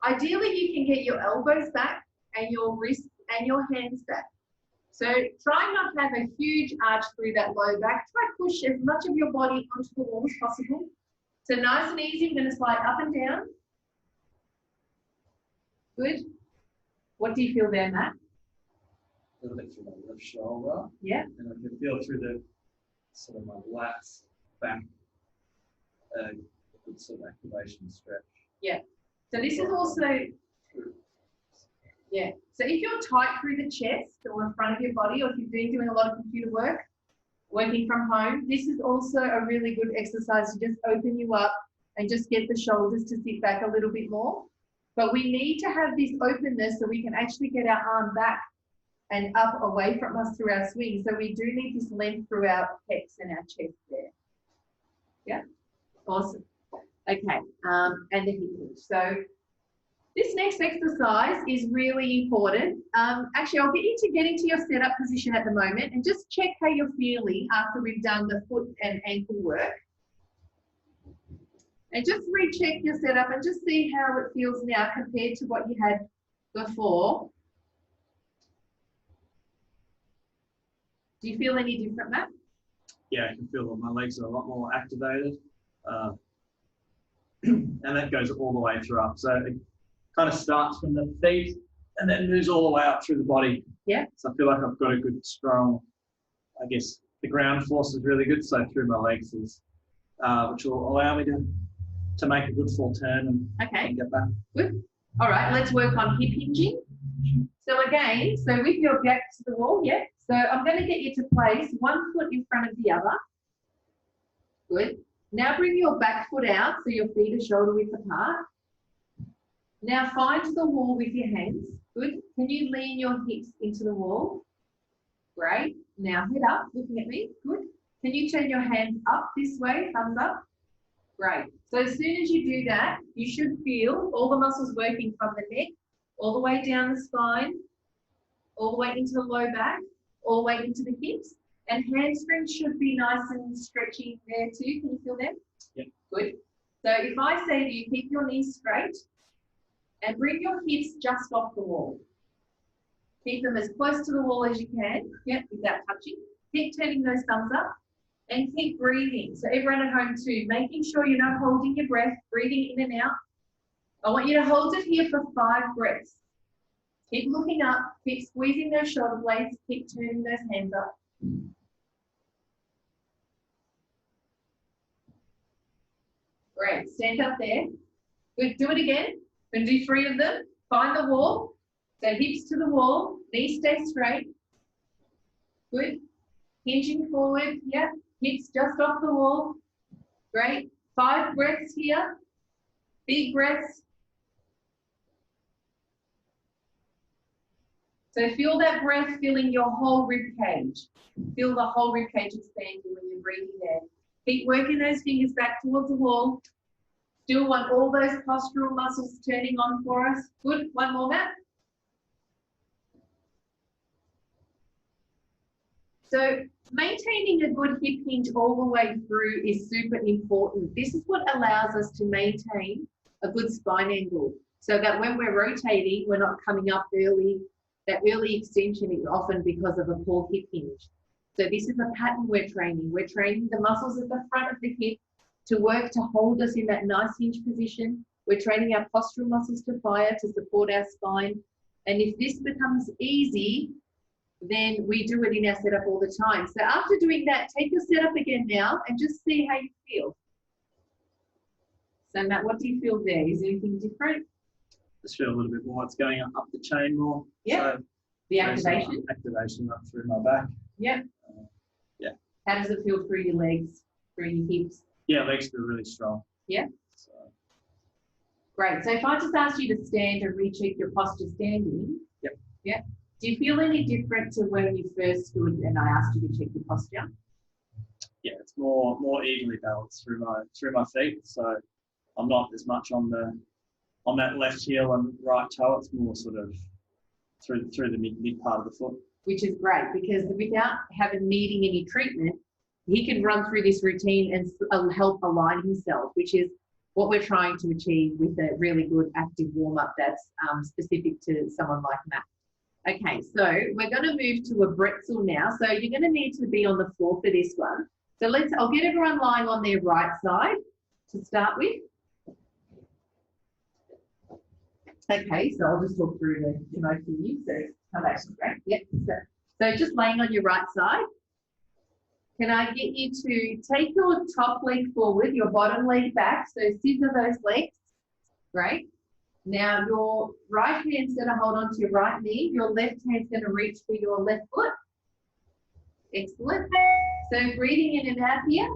ideally you can get your elbows back and your wrists and your hands back. So try not to have a huge arch through that low back. Try to push as much of your body onto the wall as possible. So nice and easy, I'm going to slide up and down. Good. What do you feel there, Matt? A little bit through my left shoulder. Yeah. And I can feel through the sort of my lats back, good sort of activation stretch. Yeah. So this is also, yeah. So if you're tight through the chest or in front of your body, or if you've been doing a lot of computer work, working from home, this is also a really good exercise to just open you up and just get the shoulders to sit back a little bit more. But we need to have this openness so we can actually get our arm back and up away from us through our swing. So we do need this length through our pecs and our chest there. Yeah, awesome. Okay, and the hip hinge. So this next exercise is really important. Actually, I'll get you to get into your setup position at the moment and just check how you're feeling after we've done the foot and ankle work. And just recheck your setup and just see how it feels now compared to what you had before. Do you feel any different, Matt? Yeah, I can feel that my legs are a lot more activated. And that goes all the way through up. So it kind of starts from the feet and then moves all the way up through the body. Yeah. So I feel like I've got a good, strong, I guess the ground force is really good. So through my legs is, which will allow me to make a good full turn and get back. Good. All right, let's work on hip hinging. So again, so with your back to the wall, yeah. So I'm going to get you to place one foot in front of the other. Good. Now bring your back foot out so your feet are shoulder width apart. Now find the wall with your hands. Good. Can you lean your hips into the wall? Great. Now head up, looking at me. Good. Can you turn your hands up this way, thumbs up? Great. So as soon as you do that, you should feel all the muscles working from the neck, all the way down the spine, all the way into the low back, all the way into the hips. And hamstrings should be nice and stretchy there too. Can you feel them? Yep. Good. So if I say to you, keep your knees straight and bring your hips just off the wall. Keep them as close to the wall as you can, yep, without touching. Keep turning those thumbs up and keep breathing. So everyone at home too, making sure you're not holding your breath, breathing in and out. I want you to hold it here for 5 breaths. Keep looking up, keep squeezing those shoulder blades, keep turning those hands up. Great, stand up there. Good, do it again. We're going to do 3 of them. Find the wall. So hips to the wall, knees stay straight. Good. Hinging forward, yeah. Hips just off the wall. Great. 5 breaths here. Big breaths. So feel that breath filling your whole rib cage. Feel the whole rib cage expanding when you're breathing there. Keep working those fingers back towards the wall. Still want all those postural muscles turning on for us. Good. 1 more, Matt. So maintaining a good hip hinge all the way through is super important. This is what allows us to maintain a good spine angle so that when we're rotating, we're not coming up early. That early extension is often because of a poor hip hinge. So this is a pattern we're training. We're training the muscles at the front of the hip to work to hold us in that nice hinge position. We're training our postural muscles to fire to support our spine. And if this becomes easy, then we do it in our setup all the time. So after doing that, take your setup again now and just see how you feel. So Matt, what do you feel there? Is there anything different? Just feel a little bit more. It's going up the chain more. Yeah. So the activation? Activation up through my back. Yeah. Yeah. How does it feel through your legs, through your hips? Yeah, legs feel really strong. Yeah. So. Great. So if I just ask you to stand and recheck your posture standing. Yep. Yeah. Do you feel any different to when you first stood and I asked you to check your posture? Yeah, it's more evenly balanced through my feet. So I'm not as much on that left heel and right toe. It's more sort of through the mid part of the foot. Which is great because without needing any treatment, he can run through this routine and help align himself, which is what we're trying to achieve with a really good active warm-up that's specific to someone like Matt. Okay, so we're going to move to a bretzel now. So you're going to need to be on the floor for this one. So I'll get everyone lying on their right side to start with. Okay, so I'll just talk through the most of you. So come back to great. Yep. So just laying on your right side. Can I get you to take your top leg forward, your bottom leg back? So scissor those legs. Great. Now your right hand's going to hold on to your right knee. Your left hand's going to reach for your left foot. Excellent. So breathing in and out here.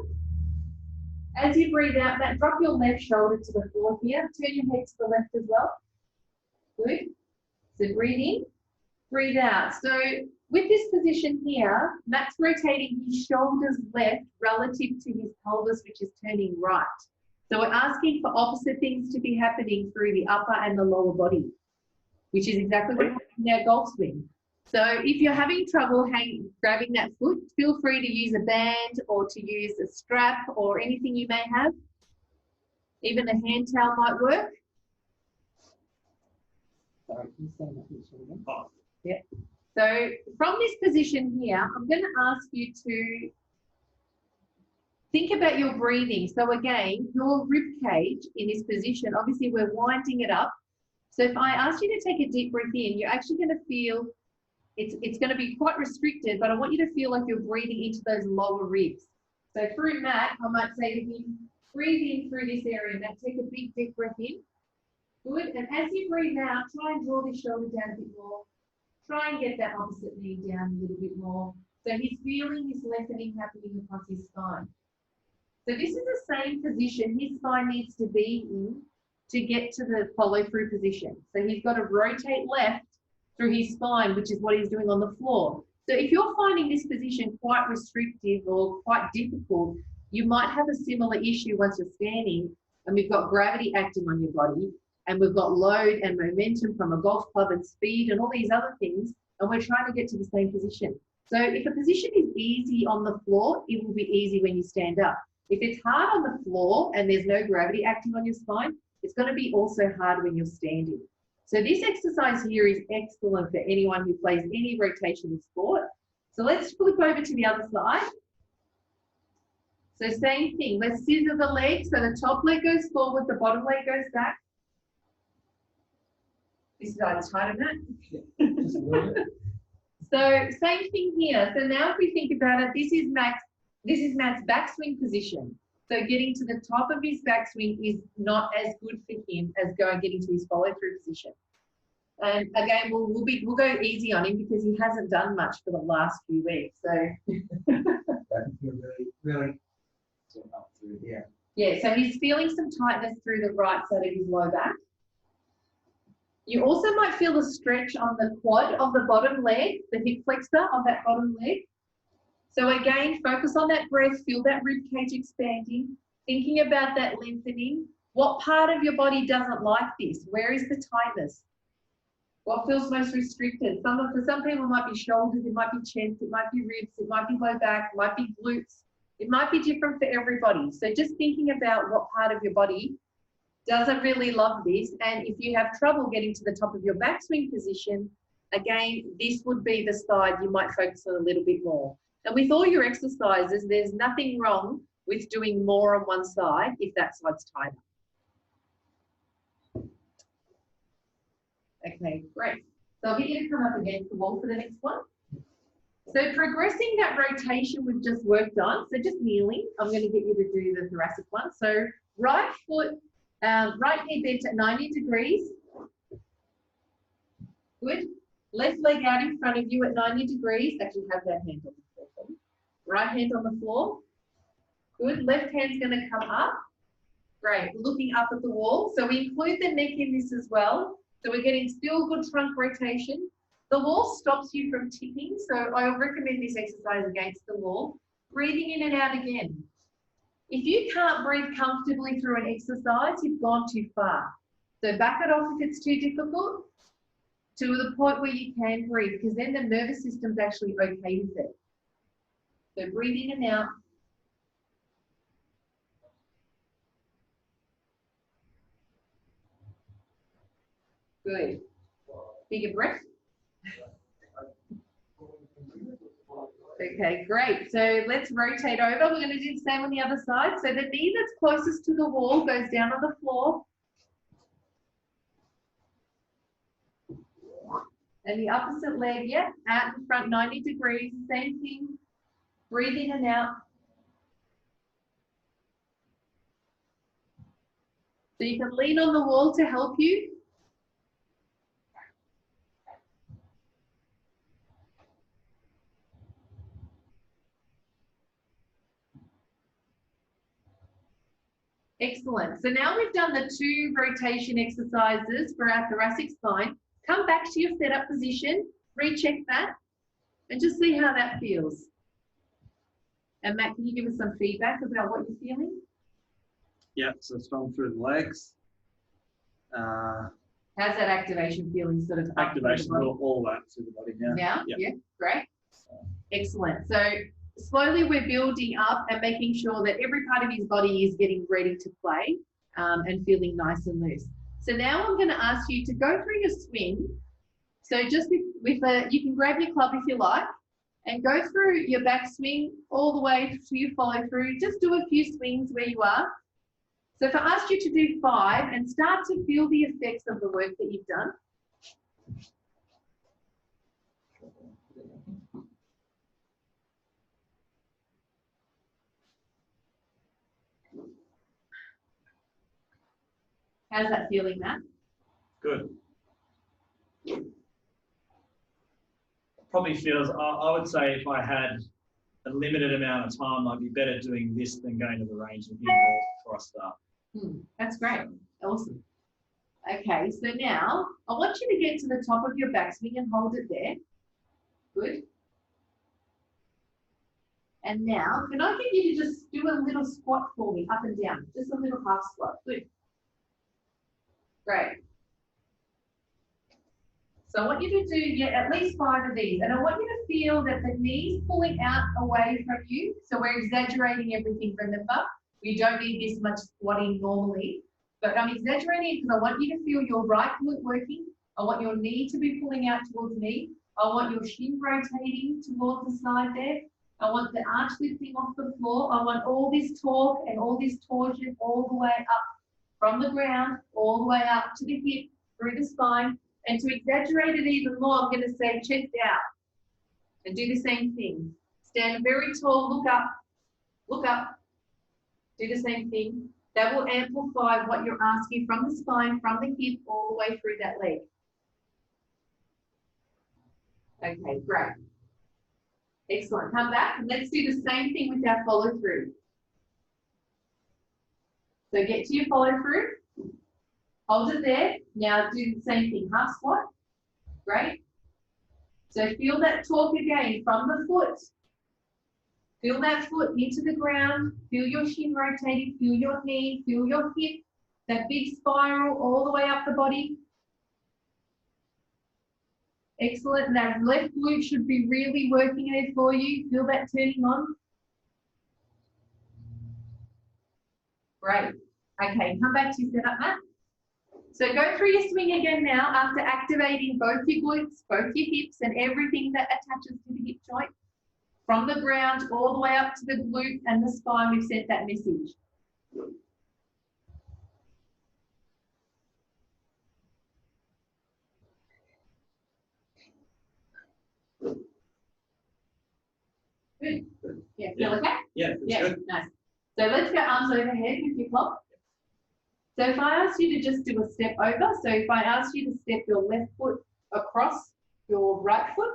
As you breathe out, drop your left shoulder to the floor here. Turn your head to the left as well. Good. So breathe in, breathe out. So with this position here, Matt's rotating his shoulders left relative to his pelvis, which is turning right. So we're asking for opposite things to be happening through the upper and the lower body, which is exactly what happens in our golf swing. So if you're having trouble grabbing that foot, feel free to use a band or to use a strap or anything you may have. Even a hand towel might work. Sorry, can you stand up again? Oh. Yeah. So from this position here, I'm going to ask you to think about your breathing. So again, your rib cage in this position, obviously we're winding it up. So if I ask you to take a deep breath in, you're actually going to feel, it's going to be quite restricted, but I want you to feel like you're breathing into those lower ribs. So through Matt, I might say to him, breathe in through this area. Matt, take a big deep breath in. Good. And as you breathe out, try and draw the shoulder down a bit more. Try and get that opposite knee down a little bit more. So he's feeling this lengthening happening across his spine. So this is the same position his spine needs to be in to get to the follow through position. So he's got to rotate left through his spine, which is what he's doing on the floor. So if you're finding this position quite restrictive or quite difficult, you might have a similar issue once you're standing and we've got gravity acting on your body and we've got load and momentum from a golf club and speed and all these other things, and we're trying to get to the same position. So if a position is easy on the floor, it will be easy when you stand up. If it's hard on the floor and there's no gravity acting on your spine, it's going to be also hard when you're standing. So this exercise here is excellent for anyone who plays any rotational sport. So let's flip over to the other side. So same thing, let's scissor the leg. So the top leg goes forward, the bottom leg goes back. This is how it's tighter than that. So same thing here. So now if we think about it, this is Matt's backswing position. So getting to the top of his backswing is not as good for him as getting to his follow through position. And again, we'll go easy on him because he hasn't done much for the last few weeks. So really sort of up through here. yeah, so he's feeling some tightness through the right side of his low back. You also might feel a stretch on the quad of the bottom leg, the hip flexor of that bottom leg. So again, focus on that breath, feel that rib cage expanding, thinking about that lengthening. What part of your body doesn't like this? Where is the tightness? What feels most restricted? For some people, it might be shoulders, it might be chest, it might be ribs, it might be low back, it might be glutes. It might be different for everybody. So just thinking about what part of your body doesn't really love this. And if you have trouble getting to the top of your backswing position, again, this would be the side you might focus on a little bit more. And with all your exercises, there's nothing wrong with doing more on one side if that side's tighter. Okay, great. So I'll get you to come up against the wall for the next one. So progressing that rotation we've just worked on, so just kneeling, I'm going to get you to do the thoracic one. So right foot, right knee bent at 90 degrees. Good. Left leg out in front of you at 90 degrees. Actually have that hand on the floor. Right hand on the floor. Good. Left hand's going to come up. Great. Looking up at the wall. So we include the neck in this as well. So we're getting still good trunk rotation. The wall stops you from tipping. So I recommend this exercise against the wall. Breathing in and out again. If you can't breathe comfortably through an exercise, you've gone too far. So back it off if it's too difficult to the point where you can breathe, because then the nervous system's actually okay with it. So breathe in and out. Good. Bigger breath. Okay, great. So let's rotate over. We're going to do the same on the other side. So the knee that's closest to the wall goes down on the floor. And the opposite leg, yeah, out in front, 90 degrees, same thing. Breathe in and out. So you can lean on the wall to help you. Excellent. So now we've done the 2 rotation exercises for our thoracic spine. Come back to your setup position, recheck that, and just see how that feels. And Matt, can you give us some feedback about what you're feeling? Yeah, so strong through the legs. How's that activation feeling? Sort of Activation, all that through the body now. Now? Yep. Yeah, great. Excellent. So slowly we're building up and making sure that every part of his body is getting ready to play and feeling nice and loose. So now I'm going to ask you to go through your swing. So just you can grab your club if you like and go through your back swing all the way to your follow through. Just do a few swings where you are. So if I asked you to do 5 and start to feel the effects of the work that you've done. How's that feeling, Matt? Good. Probably feels, I would say if I had a limited amount of time, I'd be better doing this than going to the range and hitting balls before I start. That's great. Awesome. Okay, so now I want you to get to the top of your backswing and hold it there. Good. And now, can I get you to just do a little squat for me, up and down? Just a little half squat. Good. Great. So I want you to do at least 5 of these. And I want you to feel that the knees pulling out away from you. So we're exaggerating everything, remember? We don't need this much squatting normally. But I'm exaggerating because I want you to feel your right glute working. I want your knee to be pulling out towards me. I want your shin rotating towards the side there. I want the arch lifting off the floor. I want all this torque and all this torsion all the way up from the ground, all the way up to the hip, through the spine. And to exaggerate it even more, I'm going to say chest out. And do the same thing. Stand very tall, look up, look up. Do the same thing. That will amplify what you're asking from the spine, from the hip, all the way through that leg. Okay, great. Excellent. Come back and let's do the same thing with our follow through. So get to your follow through. Hold it there. Now do the same thing. Half squat. Great. So feel that torque again from the foot. Feel that foot into the ground. Feel your shin rotating. Feel your knee. Feel your hip. That big spiral all the way up the body. Excellent. And that left glute should be really working there for you. Feel that turning on. Great. Okay, come back to your setup mat. So go through your swing again now after activating both your glutes, both your hips, and everything that attaches to the hip joint. From the ground all the way up to the glute and the spine, we've sent that message. Good. Yeah, feel okay? Yeah, Yeah, good. nice. So let's go arms overhead with your clock. So if I ask you to just do a step over, so if I ask you to step your left foot across your right foot,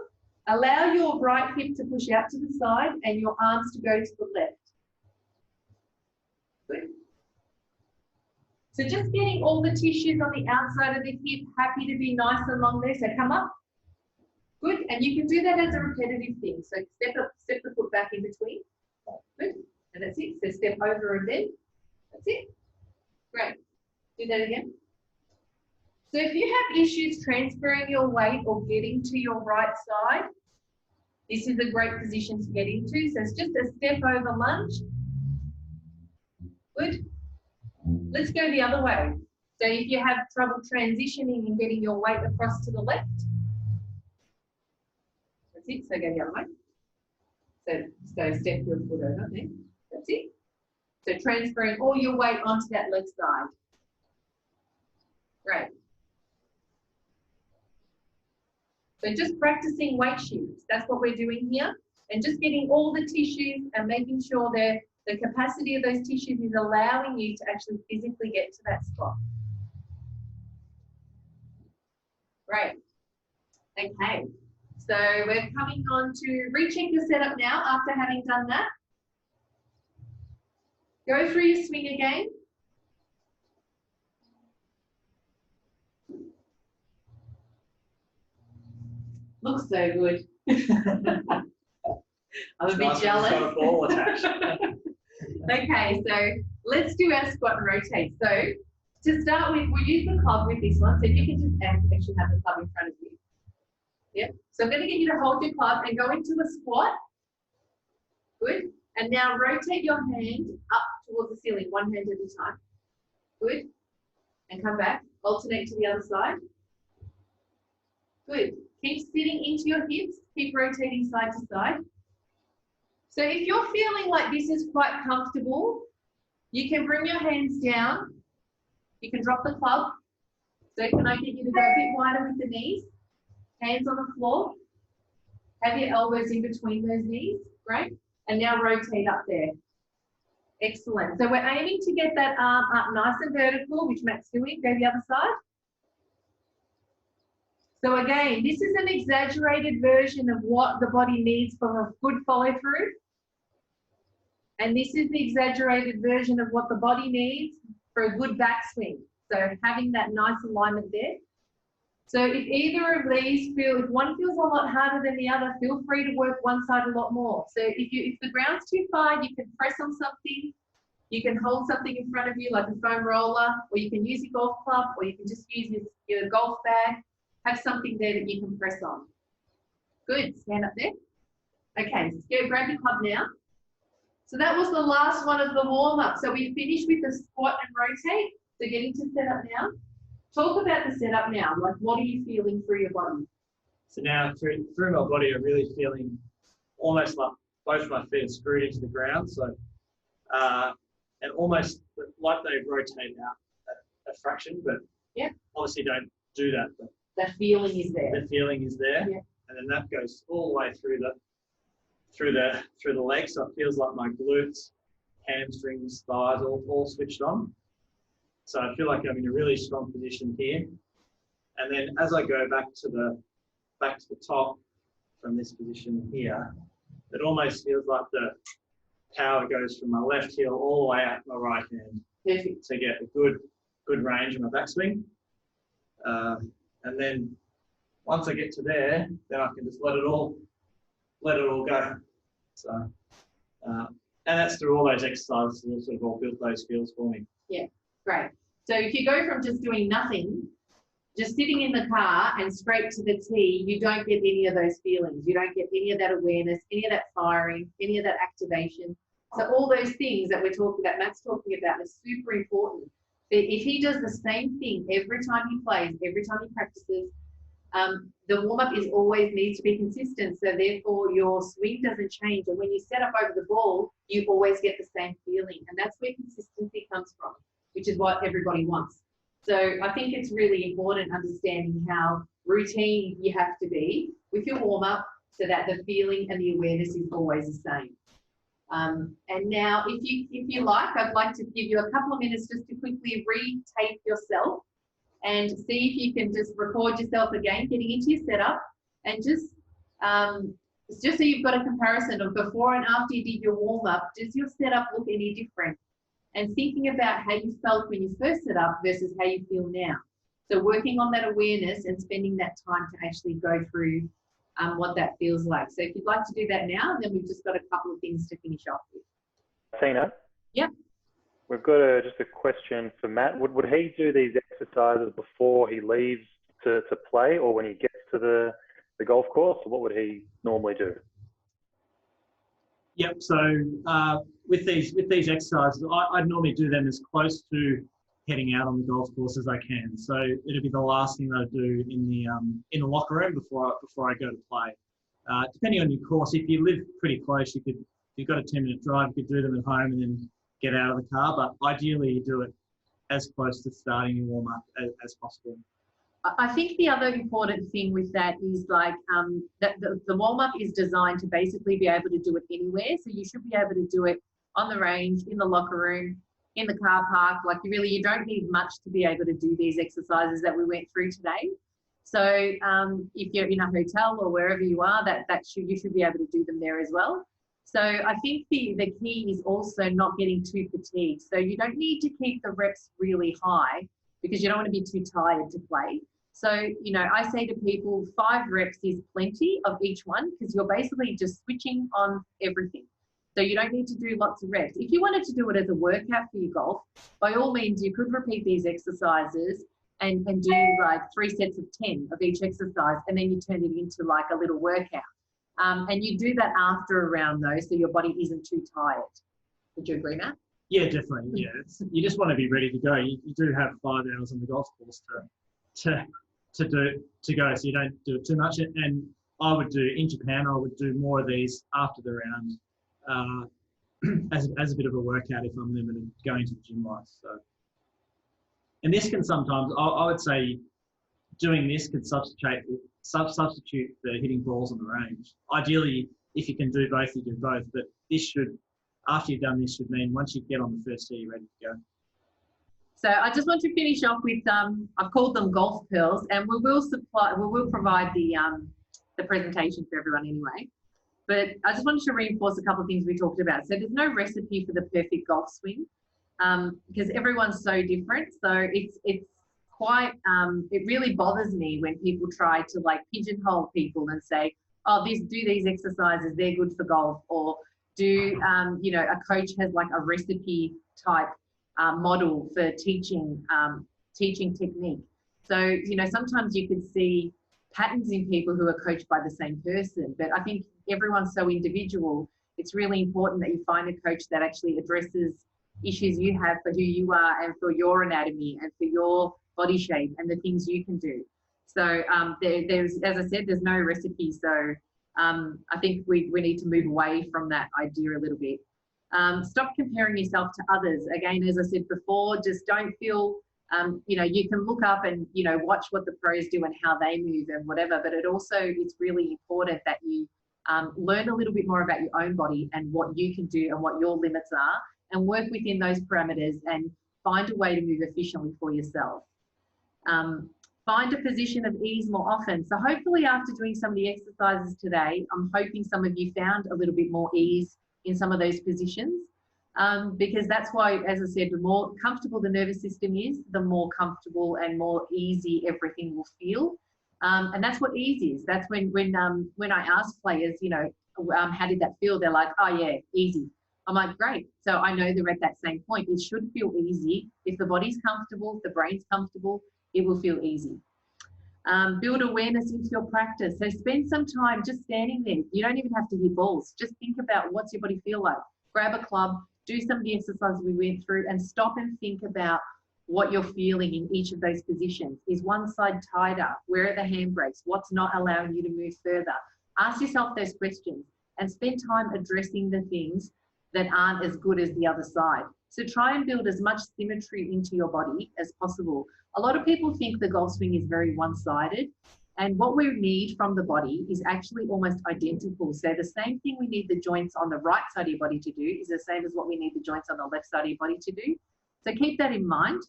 allow your right hip to push out to the side and your arms to go to the left. Good. So just getting all the tissues on the outside of the hip happy to be nice and long there. So come up. Good. And you can do that as a repetitive thing. So step the foot back in between. Good. And that's it. So step over and then. That's it. Great. Do that again. So if you have issues transferring your weight or getting to your right side, this is a great position to get into. So it's just a step over lunge. Good. Let's go the other way. So if you have trouble transitioning and getting your weight across to the left, that's it. So go the other way. So step your foot over there. That's it. So transferring all your weight onto that left side. Great. So just practicing weight shifts. That's what we're doing here. And just getting all the tissues and making sure that the capacity of those tissues is allowing you to actually physically get to that spot. Great. Okay. So we're coming on to recheck your setup now after having done that. Go through your swing again. Looks so good. I'm a bit jealous. Okay, so let's do our squat and rotate. So to start with, we'll use the club with this one. So if you can just actually have the club in front of you. Yep. So I'm going to get you to hold your club and go into a squat. Good. And now rotate your hand up towards the ceiling, one hand at a time. Good. And come back. Alternate to the other side. Good. Keep sitting into your hips. Keep rotating side to side. So if you're feeling like this is quite comfortable, you can bring your hands down. You can drop the club. So can I get you to go a bit wider with the knees? Hands on the floor. Have your elbows in between those knees. Great. And now rotate up there. Excellent. So we're aiming to get that arm up nice and vertical, which Matt's doing. Go the other side. So again, this is an exaggerated version of what the body needs for a good follow through. And this is the exaggerated version of what the body needs for a good backswing. So having that nice alignment there. So if either of these if one feels a lot harder than the other, feel free to work one side a lot more. So if the ground's too far, you can press on something. You can hold something in front of you like a foam roller, or you can use your golf club, or you can just use your golf bag. Have something there that you can press on. Good, stand up there. Okay, so grab your club now. So that was the last one of the warm-up. So we finished with the squat and rotate. So getting to set up now. Talk about the setup now. Like, what are you feeling through your body? So now through my body, I'm really feeling almost like both my feet are screwed into the ground. So, and almost like they rotate out a fraction, but yeah, obviously don't do that. But that feeling is there. The feeling is there, yeah. And then that goes all the way through the legs. So it feels like my glutes, hamstrings, thighs all switched on. So I feel like I'm in a really strong position here. And then as I go back to the top from this position here, it almost feels like the power goes from my left heel all the way out my right hand. Perfect. To get a good range in my backswing. And then once I get to there, then I can just let it all go. So, and that's through all those exercises that sort of all built those feels for me. Yeah, great. So if you go from just doing nothing, just sitting in the car and straight to the tee, you don't get any of those feelings. You don't get any of that awareness, any of that firing, any of that activation. So all those things that Matt's talking about is super important. If he does the same thing every time he plays, every time he practices, the warm-up always needs to be consistent. So therefore your swing doesn't change. And when you set up over the ball, you always get the same feeling. And that's where consistency comes from, which is what everybody wants. So I think it's really important understanding how routine you have to be with your warm-up so that the feeling and the awareness is always the same. And now if you like, I'd like to give you a couple of minutes just to quickly re-tape yourself and see if you can just record yourself again, getting into your setup, and just so you've got a comparison of before and after you did your warm-up. Does your setup look any different? And thinking about how you felt when you first set up versus how you feel now. So working on that awareness and spending that time to actually go through what that feels like. So if you'd like to do that now, then we've just got a couple of things to finish off with. Tina? Yep. We've got just a question for Matt. Would he do these exercises before he leaves to play, or when he gets to the golf course? Or what would he normally do? Yep. So with these exercises, I'd normally do them as close to heading out on the golf course as I can. So it'll be the last thing that I do in the locker room before I go to play. Depending on your course, if you live pretty close, if you've got a 10-minute drive, you could do them at home and then get out of the car. But ideally, you do it as close to starting your warm up as possible. I think the other important thing with that is like that the warm-up is designed to basically be able to do it anywhere. So you should be able to do it on the range, in the locker room, in the car park. Like you don't need much to be able to do these exercises that we went through today. So if you're in a hotel or wherever you are, you should be able to do them there as well. So I think the key is also not getting too fatigued. So you don't need to keep the reps really high because you don't want to be too tired to play. So, I say to people 5 reps is plenty of each one because you're basically just switching on everything. So you don't need to do lots of reps. If you wanted to do it as a workout for your golf, by all means, you could repeat these exercises and do like 3 sets of 10 of each exercise, and then you turn it into like a little workout. And you do that after a round though, so your body isn't too tired. Would you agree, Matt? Yeah, definitely. Yeah, you just want to be ready to go. You do have 5 hours on the golf course to go, so you don't do it too much. And I would do in Japan. I would do more of these after the round as a bit of a workout if I'm limited going to the gym wise. So, and this can sometimes I would say doing this could substitute for hitting balls on the range. Ideally, if you can do both, you do both. But this should, after you've done this, should mean once you get on the first tee, you're ready to go. So I just want to finish off with I've called them golf pearls, and we will provide the presentation for everyone anyway. But I just wanted to reinforce a couple of things we talked about. So there's no recipe for the perfect golf swing, because everyone's so different. So it's quite, it really bothers me when people try to like pigeonhole people and say, oh, do these exercises, they're good for golf, or do, you know, a coach has like a recipe type model for teaching technique. So, you know, sometimes you could see patterns in people who are coached by the same person, but I think everyone's so individual. It's really important that you find a coach that actually addresses issues you have for who you are and for your anatomy and for your body shape and the things you can do. So there's, as I said, there's no recipe. So I think we need to move away from that idea a little bit. Stop comparing yourself to others. Again, as I said before, just don't feel, you know, you can look up and, you know, watch what the pros do and how they move and whatever, but it's really important that you learn a little bit more about your own body and what you can do and what your limits are, and work within those parameters and find a way to move efficiently for yourself. Find a position of ease more often. So hopefully after doing some of the exercises today, I'm hoping some of you found a little bit more ease in some of those positions, because that's why, as I said, the more comfortable the nervous system is, the more comfortable and more easy everything will feel. And that's what ease is. That's when I ask players, you know, how did that feel? They're like, oh yeah, easy. I'm like, great. So I know they're at that same point. It should feel easy. If the body's comfortable, if the brain's comfortable, it will feel easy. Build awareness into your practice. So spend some time just standing there. You don't even have to hit balls. Just think about what's your body feel like. Grab a club, do some of the exercises we went through, and stop and think about what you're feeling in each of those positions. Is one side tighter? Where are the handbrakes? What's not allowing you to move further? Ask yourself those questions and spend time addressing the things that aren't as good as the other side. So try and build as much symmetry into your body as possible. A lot of people think the golf swing is very one-sided, and what we need from the body is actually almost identical. So the same thing we need the joints on the right side of your body to do is the same as what we need the joints on the left side of your body to do. So keep that in mind.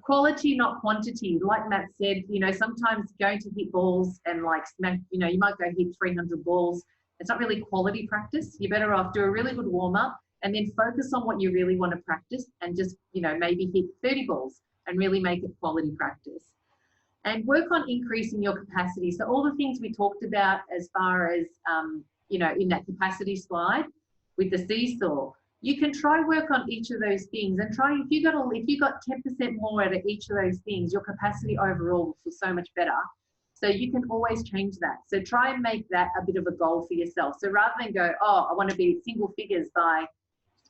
Quality, not quantity. Like Matt said, you know, sometimes going to hit balls and like smack, you know, you might go hit 300 balls. It's not really quality practice. You're better off do a really good warm-up and then focus on what you really want to practice, and just, you know, maybe hit 30 balls and really make it quality practice. And work on increasing your capacity. So all the things we talked about as far as, you know, in that capacity slide with the seesaw, you can try work on each of those things and try, if you got 10% more out of each of those things, your capacity overall will feel so much better. So you can always change that. So try and make that a bit of a goal for yourself. So rather than go, oh, I want to be single figures by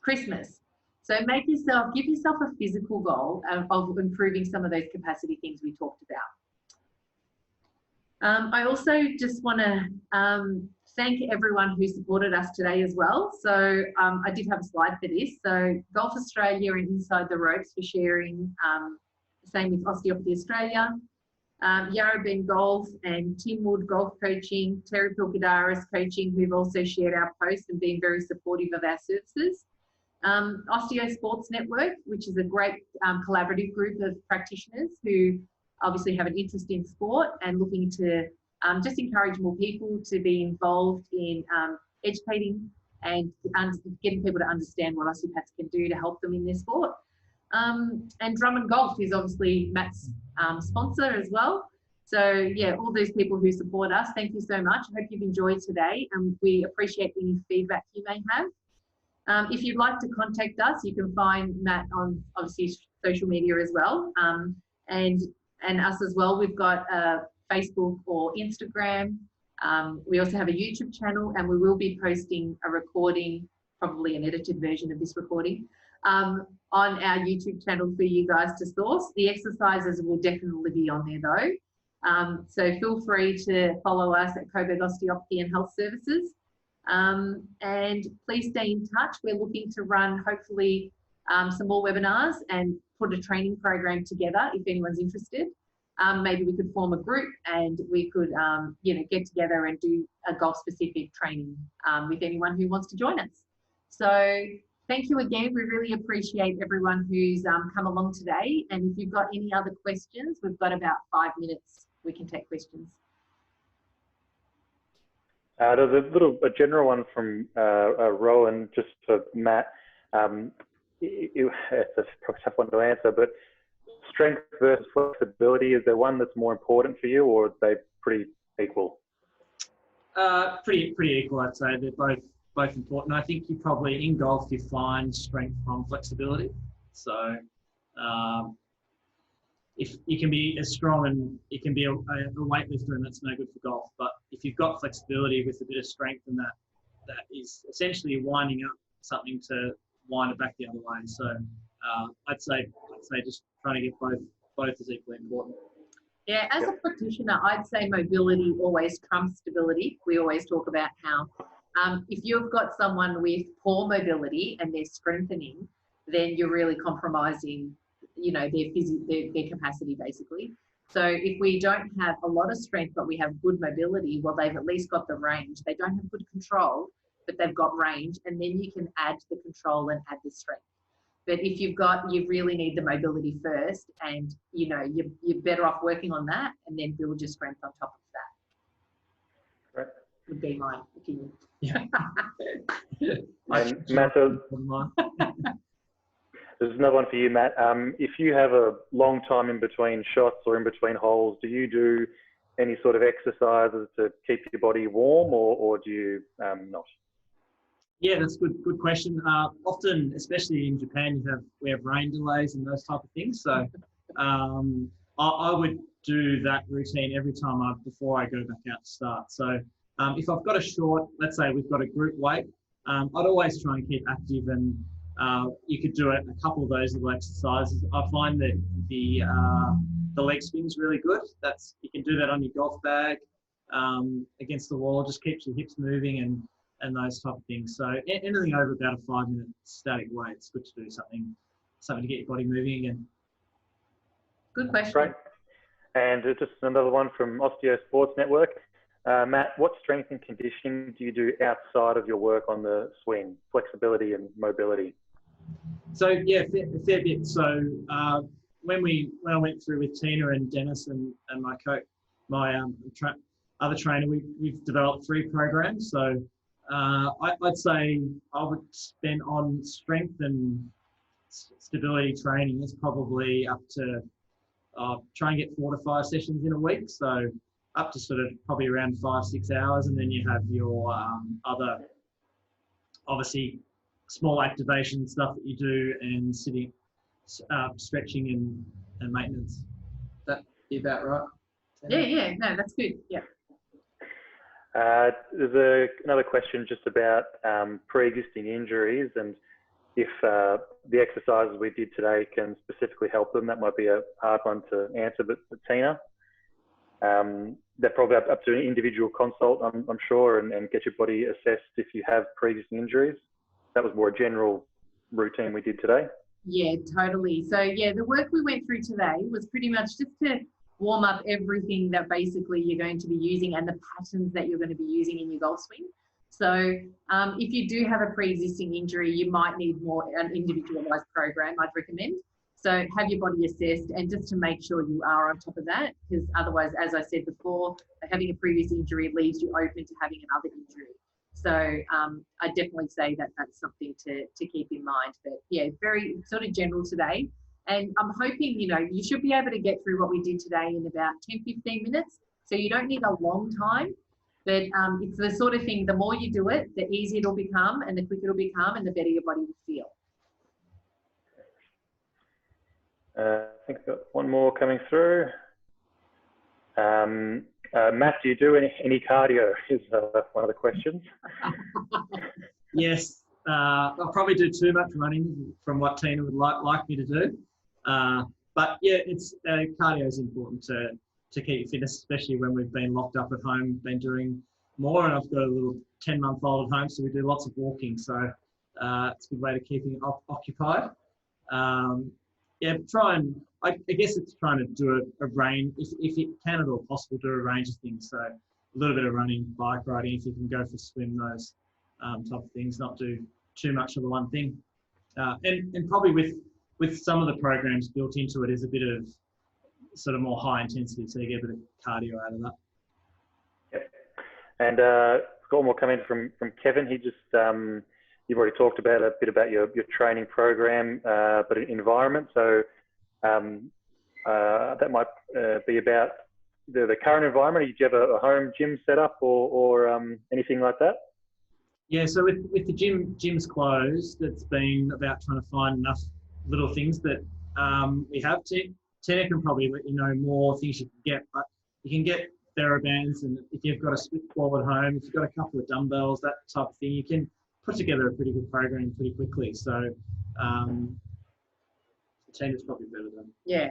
Christmas. So give yourself a physical goal of improving some of those capacity things we talked about. I also just want to thank everyone who supported us today as well. So I did have a slide for this. So Golf Australia and Inside the Ropes for sharing, same with Osteopathy Australia, Yarrabeen Golf and Tim Wood Golf Coaching, Terry Pilkadaris Coaching, who've also shared our posts and been very supportive of our services. Osteo Sports Network, which is a great collaborative group of practitioners who obviously have an interest in sport and looking to just encourage more people to be involved in educating and getting people to understand what osteopaths can do to help them in their sport. And Drum & Golf is obviously Matt's sponsor as well. So yeah, all those people who support us, thank you so much. I hope you've enjoyed today, and we appreciate any feedback you may have. If you'd like to contact us, you can find Matt on obviously social media as well, and us as well. We've got Facebook or Instagram. We also have a YouTube channel, and we will be posting a recording, probably an edited version of this recording, on our YouTube channel for you guys to source. The exercises will definitely be on there though. So feel free to follow us at Coburg Osteopathy and Health Services. And please stay in touch. We're looking to run hopefully some more webinars and put a training program together if anyone's interested. Maybe we could form a group and we could you know, get together and do a golf specific training with anyone who wants to join us. So thank you again. We really appreciate everyone who's come along today. And if you've got any other questions, we've got about 5 minutes. We can take questions. There's a general one from Rowan, just for Matt. It's a probably tough one to answer, but strength versus flexibility, is there one that's more important for you, or are they pretty equal? Pretty equal, I'd say. They're both important. I think you probably, in golf, you find strength from flexibility. So if you can be as strong and you can be a weightlifter, and that's no good for golf. But if you've got flexibility with a bit of strength, and that is essentially winding up something to wind it back the other way. So I'd say just trying to get both is equally important. Yeah, as a practitioner, I'd say mobility always trumps stability. We always talk about how if you've got someone with poor mobility and they're strengthening, then you're really compromising, their capacity basically. So if we don't have a lot of strength but we have good mobility, well, they've at least got the range. They don't have good control, but they've got range, and then you can add the control and add the strength. But if you really need the mobility first, and you're better off working on that and then build your strength on top of that. Right. Would be my opinion. Yeah. And Matt, there's another one for you, Matt. If you have a long time in between shots or in between holes, do you do any sort of exercises to keep your body warm, or do you not? Yeah, that's a good question. Often, especially in Japan, we have rain delays and those type of things. So I would do that routine every time before I go back out to start. So if I've got a short, let's say we've got a group weight, I'd always try and keep active, and you could do a couple of those little exercises. I find that the leg swing's really good. You can do that on your golf bag against the wall. Just keeps your hips moving and those type of things. So anything over about a 5-minute static weight, it's good to do something to get your body moving again. Good question. Great. And just another one from Osteo Sports Network. Matt, what strength and conditioning do you do outside of your work on the swing, flexibility and mobility? So yeah, a fair bit. So when I went through with Tina and Dennis and my coach, my other trainer, we've developed 3 programs. So I'd say I would spend on strength and stability training is probably up to try and get 4 to 5 sessions in a week. So up to sort of probably around 5-6 hours, and then you have your other, obviously, small activation stuff that you do, and sitting, stretching and maintenance. That be about right? Yeah. No, that's good. Yeah. There's another question just about pre-existing injuries, and if the exercises we did today can specifically help them. That might be a hard one to answer, but Tina, they're probably up to an individual consult, I'm sure, and get your body assessed if you have pre-existing injuries. That was more a general routine we did today. Yeah, totally. So yeah, the work we went through today was pretty much just to warm up everything that basically you're going to be using and the patterns that you're going to be using in your golf swing. So if you do have a pre-existing injury, you might need an individualized program, I'd recommend. So have your body assessed, and just to make sure you are on top of that, because otherwise, as I said before, having a previous injury leaves you open to having another injury. So I definitely say that that's something to keep in mind. But yeah, very sort of general today. And I'm hoping, you should be able to get through what we did today in about 10-15 minutes. So you don't need a long time, but it's the sort of thing, the more you do it, the easier it'll become, and the quicker it'll become, and the better your body will feel. I think I've got one more coming through. Matt, do you do any cardio? Is one of the questions. Yes, I'll probably do too much running from what Tina would like me to do. But yeah, cardio is important to keep you fitness, especially when we've been locked up at home, been doing more, and I've got a little 10-month-old at home, so we do lots of walking. So it's a good way to keep you occupied. Yeah, I guess it's trying to do a range, if it can at all possible, do a range of things. So a little bit of running, bike riding, if you can go for a swim, those type of things, not do too much of the one thing. And probably with some of the programs built into it is a bit of sort of more high intensity, so you get a bit of cardio out of that. Yep. And got one more coming from Kevin. He just, you've already talked about a bit about your training program, but environment. So that might be about the current environment. Do you have a home gym set up or anything like that? Yeah, so with the gym's closed, it's been about trying to find enough little things that we have. Tina can probably let you know more things you can get, but you can get TheraBands, and if you've got a split ball at home, if you've got a couple of dumbbells, that type of thing, you can put together a pretty good program pretty quickly. So Tina's probably better than. Yeah,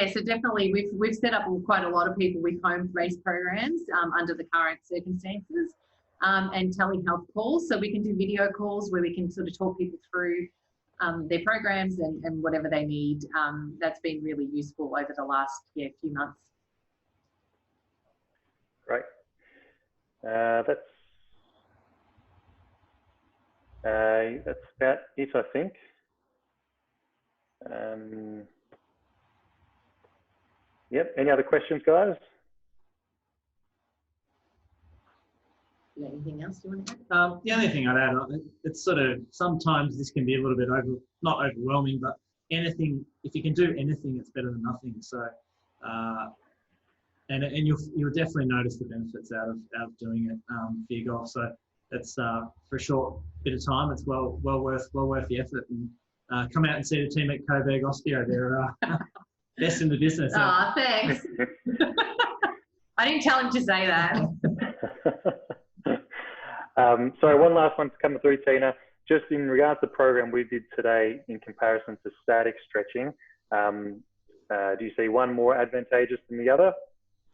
so definitely we've set up quite a lot of people with home-based programs under the current circumstances, and telehealth calls. So we can do video calls where we can sort of talk people through their programs and whatever they need. That's been really useful over the last few months. Great. That's about it, I think. Yep. Any other questions, guys? Anything else you want to add? The only thing I'd add, it's sort of, sometimes this can be a little bit not overwhelming, but anything, if you can do anything, it's better than nothing. So, and you'll definitely notice the benefits out of doing it for your golf. So it's for a short bit of time, it's well worth the effort. And come out and see the team at Coburg Osteo. They're best in the business. Oh, thanks. I didn't tell him to say that. So one last one to come through, Tina. Just in regards to the program we did today in comparison to static stretching, do you see one more advantageous than the other?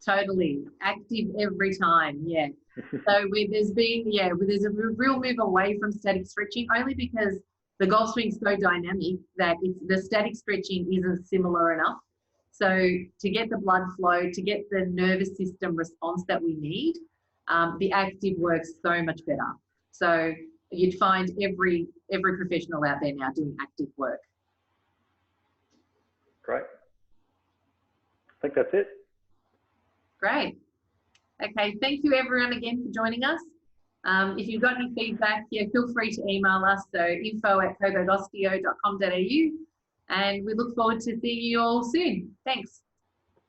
Totally. Active every time, yeah. So there's a real move away from static stretching, only because the golf swing's so dynamic that the static stretching isn't similar enough. So to get the blood flow, to get the nervous system response that we need, the active works so much better. So you'd find every professional out there now doing active work. Great. I think that's it. Great. Okay, thank you everyone again for joining us. If you've got any feedback, feel free to email us, so info@coburgosteo.com.au, and we look forward to seeing you all soon. Thanks.